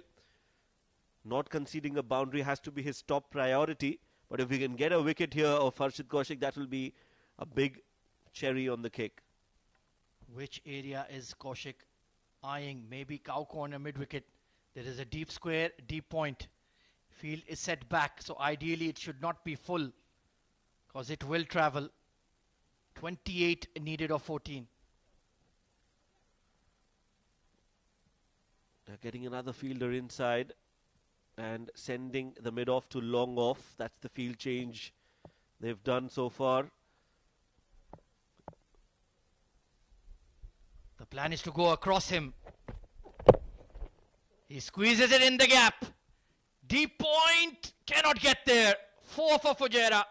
Not conceding a boundary has to be his top priority, but if we can get a wicket here of Harshit Kaushik, that will be a big cherry on the cake. Which area is Kaushik eyeing? Maybe cow corner mid-wicket. There is a deep square, deep point. Field is set back, so ideally it should not be full, because it will travel. 28 needed of 14. They're getting another fielder inside and sending the mid-off to long off. That's the field change they've done so far. The plan is to go across him. He squeezes it in the gap. Deep point, cannot get there. 4 for Fujairah.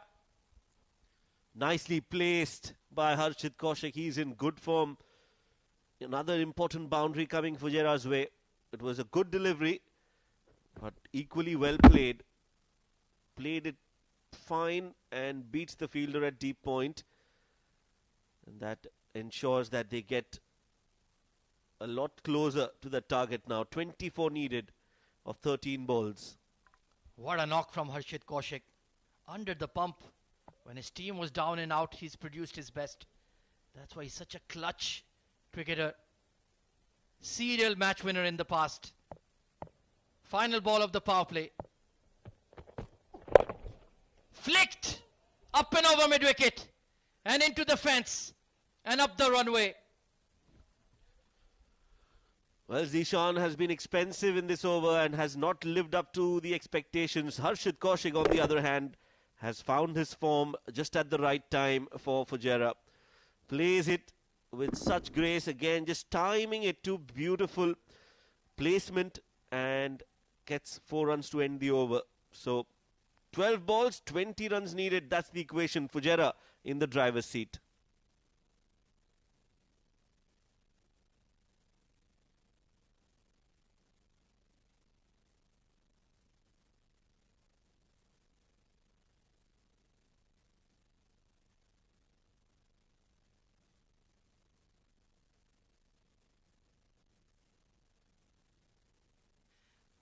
Nicely placed by Harshit Kaushik. He's in good form. Another important boundary coming Fujairah's way. It was a good delivery, but equally well played. Played it fine and beats the fielder at deep point. And that ensures that they get a lot closer to the target now. 24 needed of 13 balls. What a knock from Harshit Kaushik. Under the pump. When his team was down and out, he's produced his best. That's why he's such a clutch cricketer. Serial match winner in the past. Final ball of the power play. Flicked up and over mid-wicket and into the fence and up the runway. Well, Zishan has been expensive in this over and has not lived up to the expectations. Harshit Kaushik, on the other hand, has found his form just at the right time for Fujairah. Plays it with such grace, again just timing it to beautiful placement, and gets 4 runs to end the over. So 12 balls, 20 runs needed. That's the equation. Fujairah in the driver's seat.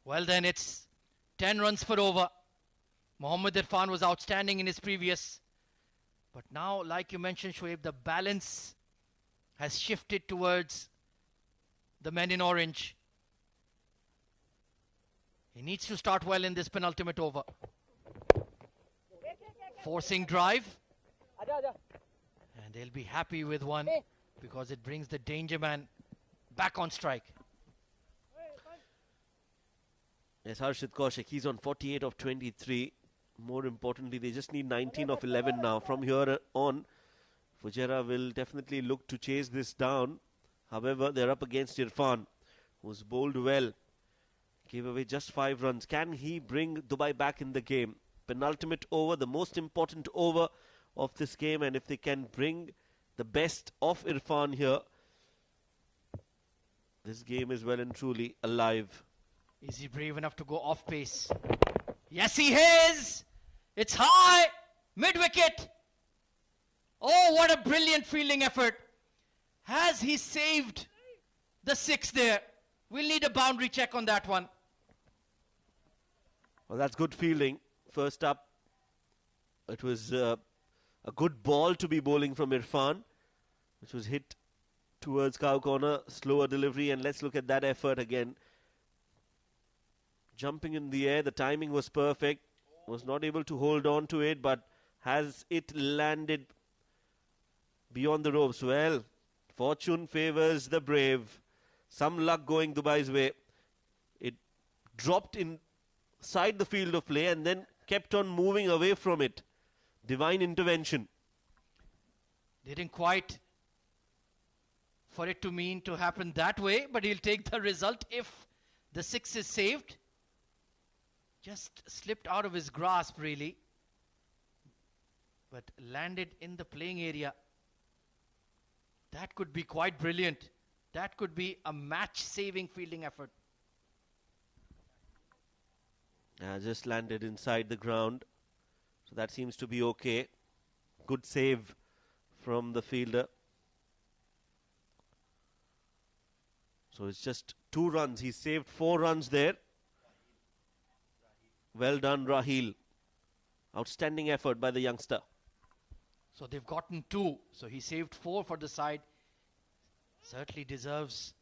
Well then, it's 10 runs for over. Mohammad Irfan was outstanding in his previous. But now, like you mentioned, Shoaib, the balance has shifted towards the men in orange. He needs to start well in this penultimate over. Forcing drive. And they'll be happy with one because it brings the danger man back on strike. Yes, Harshit Kaushik, he's on 48 of 23. More importantly, they just need 19 of 11 now. From here on, Fujairah will definitely look to chase this down. However, they're up against Irfan, who's bowled well. Gave away just 5 runs. Can he bring Dubai back in the game? Penultimate over, the most important over of this game. And if they can bring the best of Irfan here, This game is well and truly alive. Is he brave enough to go off pace? Yes, he is. It's high. Mid-wicket. Oh, what a brilliant fielding effort. Has he saved the six there? We'll need a boundary check on that one. Well, that's good fielding. First up, it was a good ball to be bowling from Irfan, which was hit towards cow corner. Slower delivery, and let's look at that effort again. Jumping in the air, the timing was perfect. Was not able to hold on to it, but has it landed beyond the ropes? Well, fortune favors the brave. Some luck going Dubai's way. It dropped inside the field of play and then kept on moving away from it. Divine intervention. Didn't quite for it to mean to happen that way, but he'll take the result if the six is saved. Just slipped out of his grasp, really, but landed in the playing area. That could be quite brilliant. That could be a match-saving fielding effort. Just landed inside the ground, so that seems to be okay. Good save from the fielder. So it's just 2 runs. He saved 4 runs there. Well done, Raheel. Outstanding effort by the youngster. So they've gotten 2. So he saved 4 for the side. Certainly deserves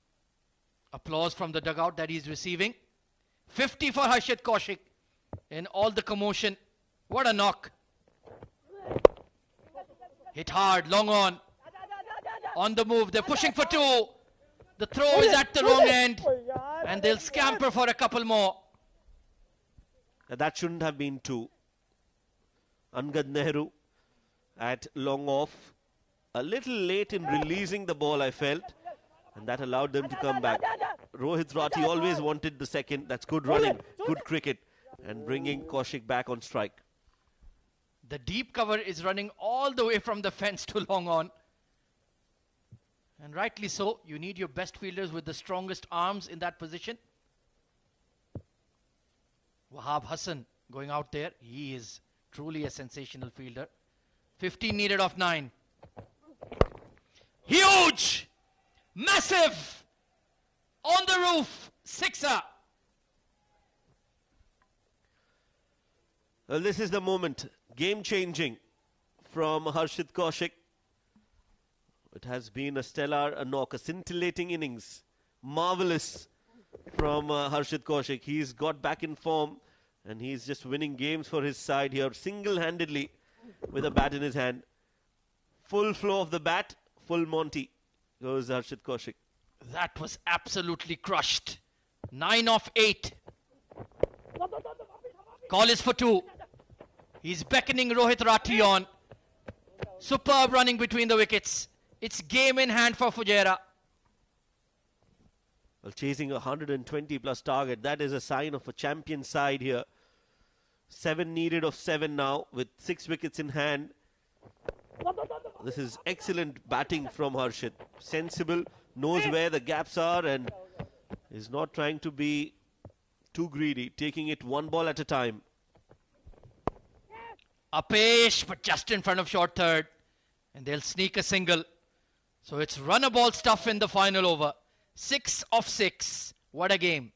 applause from the dugout that he's receiving. 50 for Harshit Kaushik in all the commotion. What a knock. Hit hard, long on. On the move, they're pushing for 2. The throw is at the wrong end. And they'll scamper for a couple more. That shouldn't have been 2. Angad Nehru at long off. A little late in releasing the ball, I felt. And that allowed them to come back. Rohit Rathi always wanted the second. That's good running, good cricket. And bringing Kaushik back on strike. The deep cover is running all the way from the fence to long on. And rightly so. You need your best fielders with the strongest arms in that position. Wahab Hassan going out there. He is truly a sensational fielder. 15 needed off 9. Huge! Massive! On the roof! Sixer! Well, this is the moment. Game-changing from Harshit Kaushik. It has been a stellar knock, a scintillating innings. Marvellous from Harshit Kaushik. He's got back in form and he's just winning games for his side here single-handedly with a bat in his hand. Full flow of the bat, full Monty goes Harshit Kaushik. That was absolutely crushed. 9 off 8. Call is for 2. He's beckoning Rohit Rathi on. Superb running between the wickets. It's game in hand for Fujairah. Well, chasing a 120 plus target, that is a sign of a champion side here. 7 needed of 7 now with 6 wickets in hand. This is excellent batting from Harshit. Sensible, knows where the gaps are and is not trying to be too greedy, taking it 1 ball at a time. Apesh, but just in front of short third. And they'll sneak a single. So it's runner ball stuff in the final over. 6 of 6. What a game.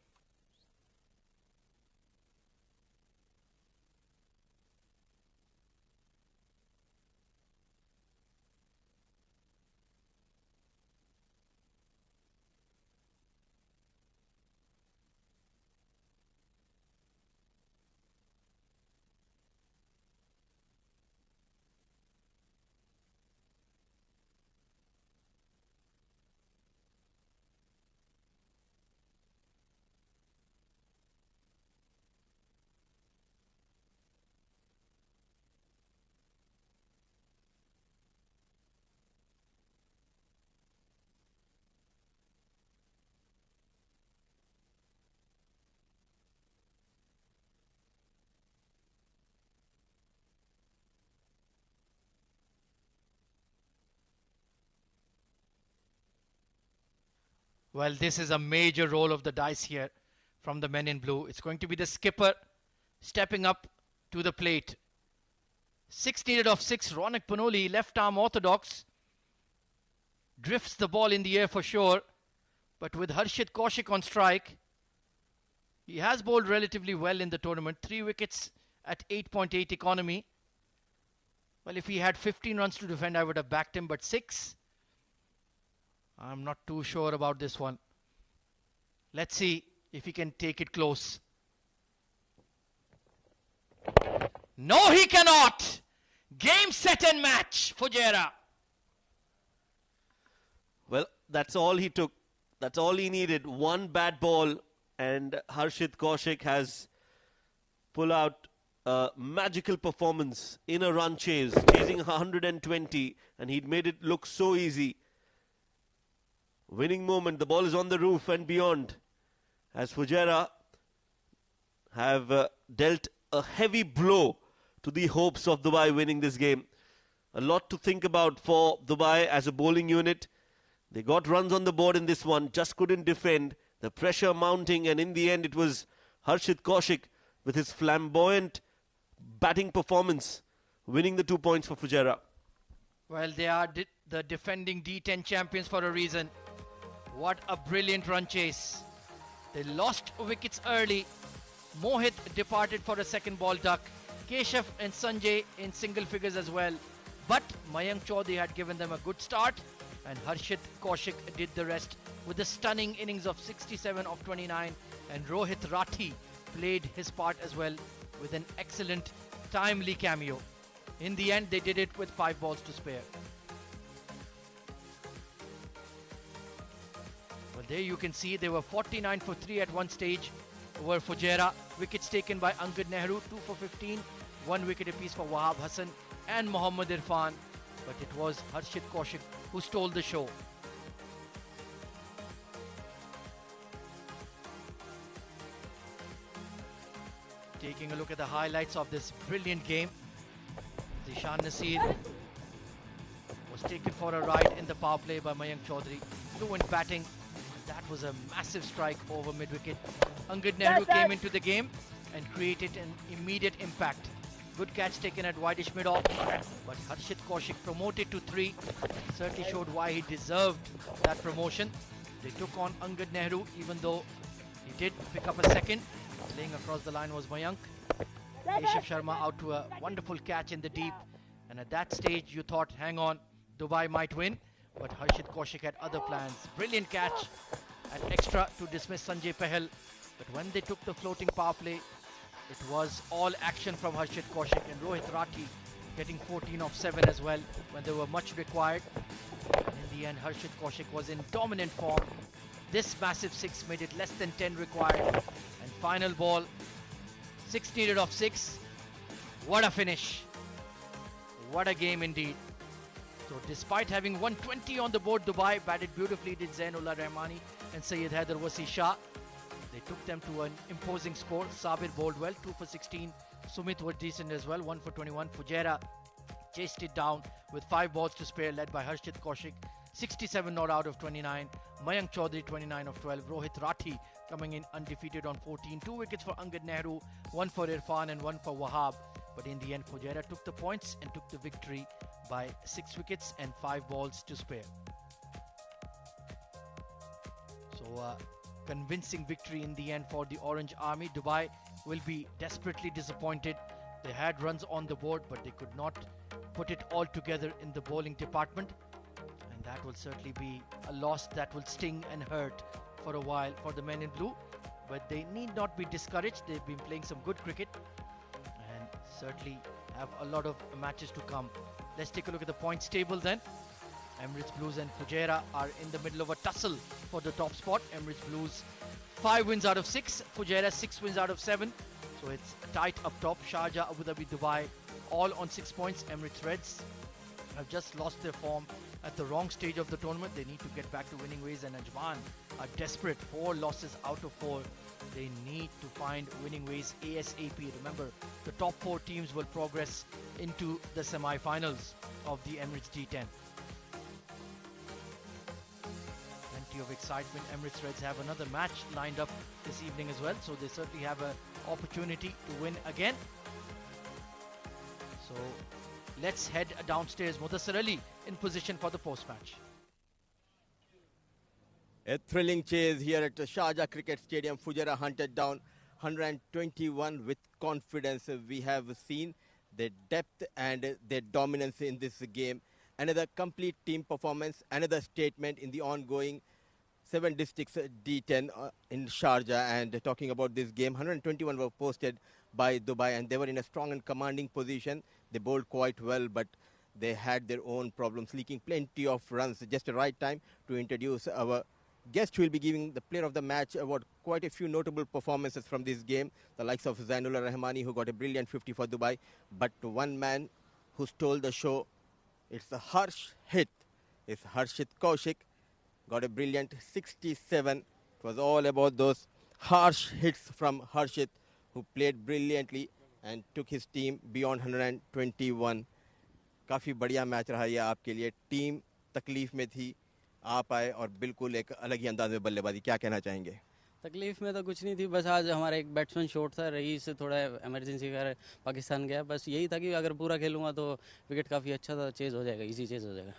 Well, this is a major roll of the dice here from the men in blue. It's going to be the skipper stepping up to the plate. 6 needed of 6. Ronak Panoli, left arm orthodox. Drifts the ball in the air for sure. But with Harshit Kaushik on strike, he has bowled relatively well in the tournament. 3 wickets at 8.8 economy. Well, if he had 15 runs to defend, I would have backed him. But 6, I'm not too sure about this one. Let's see if he can take it close. No, he cannot. Game, set and match, Fujairah. Well, that's all he took. That's all he needed. One bad ball, and Harshit Kaushik has pulled out a magical performance in a run chase, chasing 120, and he'd made it look so easy. Winning moment. The ball is on the roof and beyond, as Fujairah have dealt a heavy blow to the hopes of Dubai winning this game. A lot to think about for Dubai as a bowling unit. They got runs on the board in this one, just couldn't defend. The pressure mounting, and in the end it was Harshit Kaushik with his flamboyant batting performance winning the 2 points for Fujairah. Well, they are the defending D10 champions for a reason. What a brilliant run chase. They lost wickets early. Mohit departed for a second ball duck. Keshav and Sanjay in single figures as well. But Mayank Chaudhary had given them a good start, and Harshit Kaushik did the rest with a stunning innings of 67 of 29, and Rohit Rathi played his part as well with an excellent timely cameo. In the end, they did it with 5 balls to spare. Well, there you can see they were 49 for 3 at one stage over Fujairah. Wickets taken by Angad Nehru, 2 for 15, 1 wicket apiece for Wahab Hassan and Mohammad Irfan. But it was Harshit Kaushik who stole the show. Taking a look at the highlights of this brilliant game. Zishan Nasir was taken for a ride in the power play by Mayank Chaudhary. Fluent batting. That was a massive strike over mid-wicket. Angad Nehru came into the game and created an immediate impact. Good catch taken at wideish mid-off, but Harshit Kaushik promoted to 3. Certainly showed why he deserved that promotion. They took on Angad Nehru, even though he did pick up a second. Laying across the line was Mayank. Keshav Sharma out to a wonderful catch in the deep. And at that stage, you thought, hang on, Dubai might win. But Harshit Kaushik had other plans. Brilliant catch at extra to dismiss Sanjay Pahal. But when they took the floating power play, it was all action from Harshit Kaushik, and Rohit Rathi getting 14 of 7 as well when they were much required. And in the end, Harshit Kaushik was in dominant form. This massive 6 made it less than 10 required. And final ball, 6 needed of 6. What a finish. What a game indeed. So despite having 120 on the board, Dubai batted beautifully, did Zainullah Rahmani and Syed Haider Wasi Shah. They took them to an imposing score. Sabir bowled well, 2 for 16. Sumit was decent as well, 1 for 21. Fujairah chased it down with 5 balls to spare, led by Harshit Kaushik. 67 not out of 29. Mayank Chaudhary 29 of 12. Rohit Rathi coming in undefeated on 14. 2 wickets for Angad Nehru, 1 for Irfan and 1 for Wahab. But in the end, Fujairah took the points and took the victory by 6 wickets and 5 balls to spare. So convincing victory in the end for the Orange Army. Dubai will be desperately disappointed. They had runs on the board, but they could not put it all together in the bowling department. And that will certainly be a loss that will sting and hurt for a while for the men in blue. But they need not be discouraged. They've been playing some good cricket and certainly have a lot of matches to come. Let's take a look at the points table then. Emirates Blues and Fujairah are in the middle of a tussle for the top spot. Emirates Blues 5 wins out of 6. Fujairah 6 wins out of 7. So it's tight up top. Sharjah, Abu Dhabi, Dubai all on 6 points. Emirates Reds have just lost their form at the wrong stage of the tournament. They need to get back to winning ways, and Ajman are desperate. 4 losses out of 4. They need to find winning ways ASAP. Remember, the top 4 teams will progress into the semi-finals of the Emirates D10. And plenty of excitement. Emirates Reds have another match lined up this evening as well, so they certainly have an opportunity to win again. So let's head downstairs. Mudassir Ali in position for the post-match. A thrilling chase here at the Sharjah Cricket Stadium. Fujairah hunted down 121 with confidence. We have seen their depth and their dominance in this game. Another complete team performance, another statement in the ongoing 7 districts D10 in Sharjah. And talking about this game, 121 were posted by Dubai, and they were in a strong and commanding position. They bowled quite well, but they had their own problems, leaking plenty of runs. Just the right time to introduce our guest who will be giving the player of the match award. Quite a few notable performances from this game, the likes of Zainullah Rahmani, who got a brilliant 50 for Dubai. But one man who stole the show, it's a harsh hit. It's Harshit Kaushik, got a brilliant 67. It was all about those harsh hits from Harshit, who played brilliantly and took his team beyond 121. काफ़ी बढ़िया match रहा ये आपके लिए. Team तकलीफ में थी, आप आए और बिल्कुल एक अलग ही अंदाज में बल्लेबाजी. क्या कहना चाहेंगे? तकलीफ में तो कुछ नहीं थी, बस आज हमारा एक बैट्समैन शॉट था, रईस से थोड़ा इमरजेंसी कर पाकिस्तान गया. बस यही था कि अगर पूरा खेलूंगा तो विकेट काफ़ी अच्छा था, चेज हो जाएगा, इजी चेज हो जाएगा.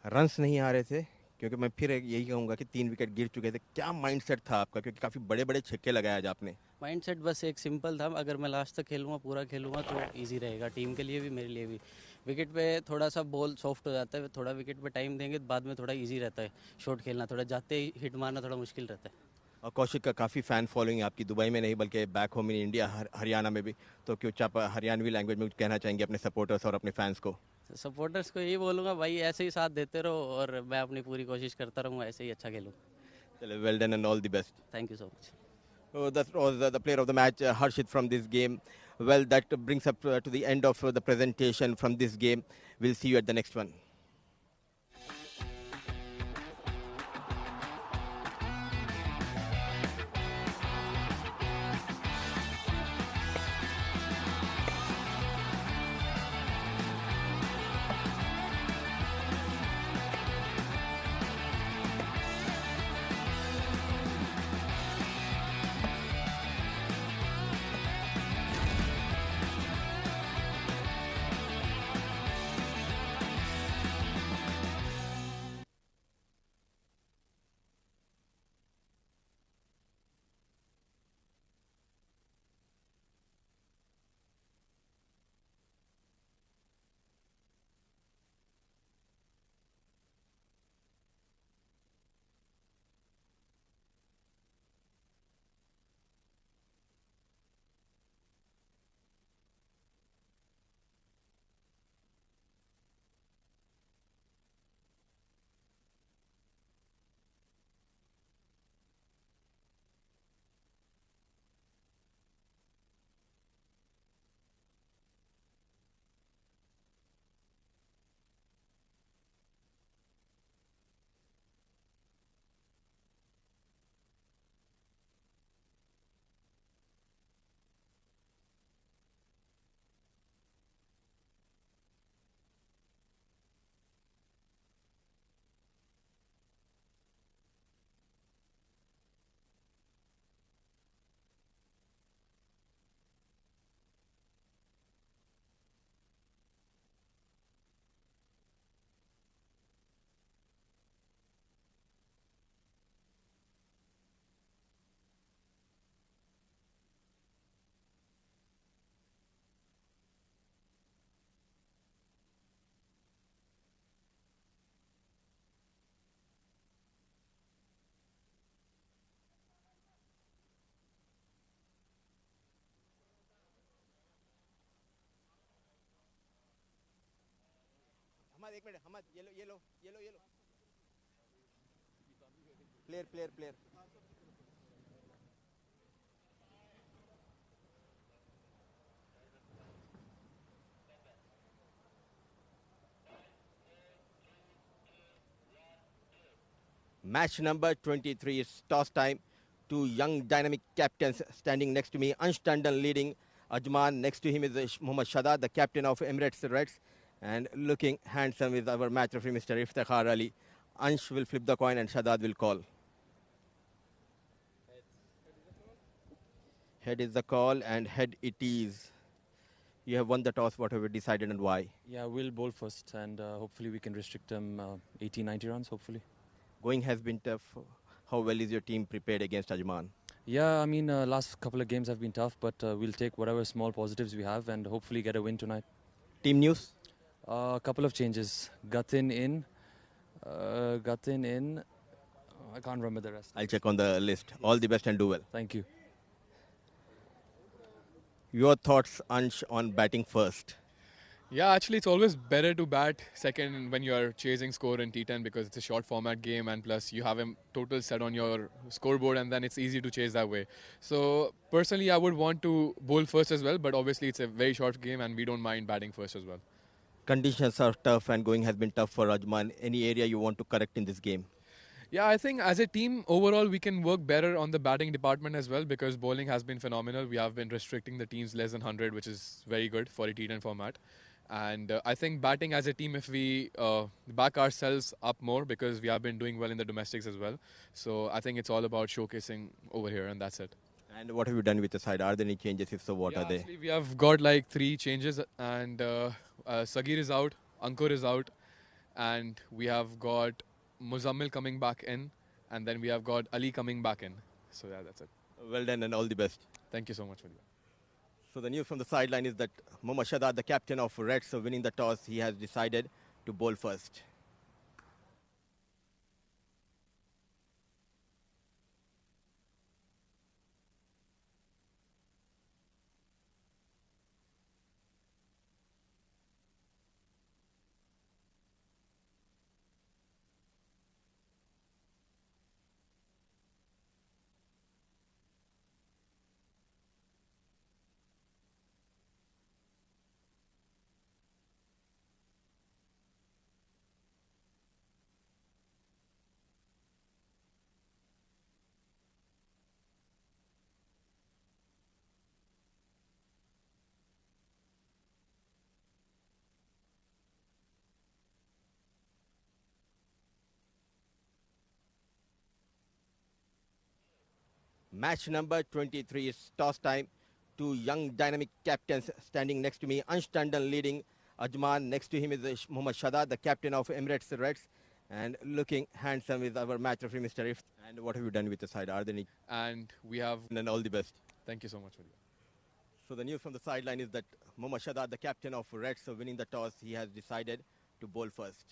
रन्स नहीं आ रहे थे, क्योंकि मैं फिर यही कहूँगा कि 3 विकेट गिर चुके थे. क्या माइंडसेट था आपका, क्योंकि काफ़ी बड़े बड़े छक्के लगाए आज आपने? माइंडसेट बस एक सिंपल था, अगर मैं लास्ट तक खेलूंगा, पूरा खेलूंगा तो इजी रहेगा, टीम के लिए भी मेरे लिए भी. विकेट पे थोड़ा सा बॉल सॉफ्ट हो जाता है, थोड़ा विकेट पे टाइम देंगे बाद में थोड़ा इजी रहता है शॉट खेलना, थोड़ा जाते ही हिट मारना थोड़ा मुश्किल रहता है. और कौशिक का काफ़ी फ़ैन फॉलोइंग आपकी दुबई में नहीं बल्कि back home in India, Haryana में भी. तो क्यों आप हरियाणवी लैंग्वेज में कुछ कहना चाहेंगे अपने सपोर्टर्स और अपने फैंस को? सपोर्टर्स को यही बोलूँगा, भाई ऐसे ही साथ देते रहो और मैं अपनी पूरी कोशिश करता रहूँगा, ऐसे ही अच्छा खेलूँ. चलो, well done and all the best. Thank you so much. Oh, that was the player of the match, Harshit, from this game. Well, that brings up to the end of the presentation from this game. We'll see you at the next one. एक minute, हमद ये लो. Player. Match number 23 is toss time. 2 young dynamic captains standing next to me. Ansh Tandon leading Ajman. Next to him is Mohammad Shadad, the captain of Emirates Reds. And looking handsome is our match referee, Mr. Iftikhar Ali. Ansh will flip the coin and Shadad will call. Head is the call, and head it is. You have won the toss. What have you decided and why? Yeah, we'll bowl first, and hopefully we can restrict them 80, 90 runs, hopefully. Going has been tough. How well is your team prepared against Ajman? Yeah, I mean, last couple of games have been tough, but we'll take whatever small positives we have and hopefully get a win tonight. Team news? A couple of changes. Gatin in. I can't remember the rest. I'll check on the list. All the best and do well. Thank you. Your thoughts, Ansh, on batting first? Yeah, actually, it's always better to bat second when you are chasing score in T10 because it's a short format game, and plus you have a total set on your scoreboard, and then it's easy to chase that way. So personally, I would want to bowl first as well, but obviously it's a very short game and we don't mind batting first as well. Conditions are tough and going has been tough for Ajman. Any area you want to correct in this game? Yeah, I think as a team, overall, we can work better on the batting department as well because bowling has been phenomenal. We have been restricting the teams less than 100, which is very good for a T10 format. And I think batting as a team, if we back ourselves up more, because we have been doing well in the domestics as well. So I think it's all about showcasing over here, and that's it. And what have you done with the side? Are there any changes? If so, what are they? Actually, we have got like 3 changes, and Sagir is out, Ankur is out, and we have got Muzammil coming back in, and then we have got Ali coming back in. So yeah, that's it. Well done and all the best. Thank you so much for that. So the news from the sideline is that Mohammad Shadad, the captain of Reds, winning the toss, he has decided to bowl first. Match number 23 is toss time. 2 young dynamic captains standing next to me. Ansh Tandon leading Ajman. Next to him is Mohammad Shadad, the captain of Emirates Reds. And looking handsome is our match referee, Mr. If. And what have you done with the side? Are there any? And we have... And all the best. Thank you so much for that. So the news from the sideline is that Mohammad Shadad, the captain of Reds, winning the toss, he has decided to bowl first.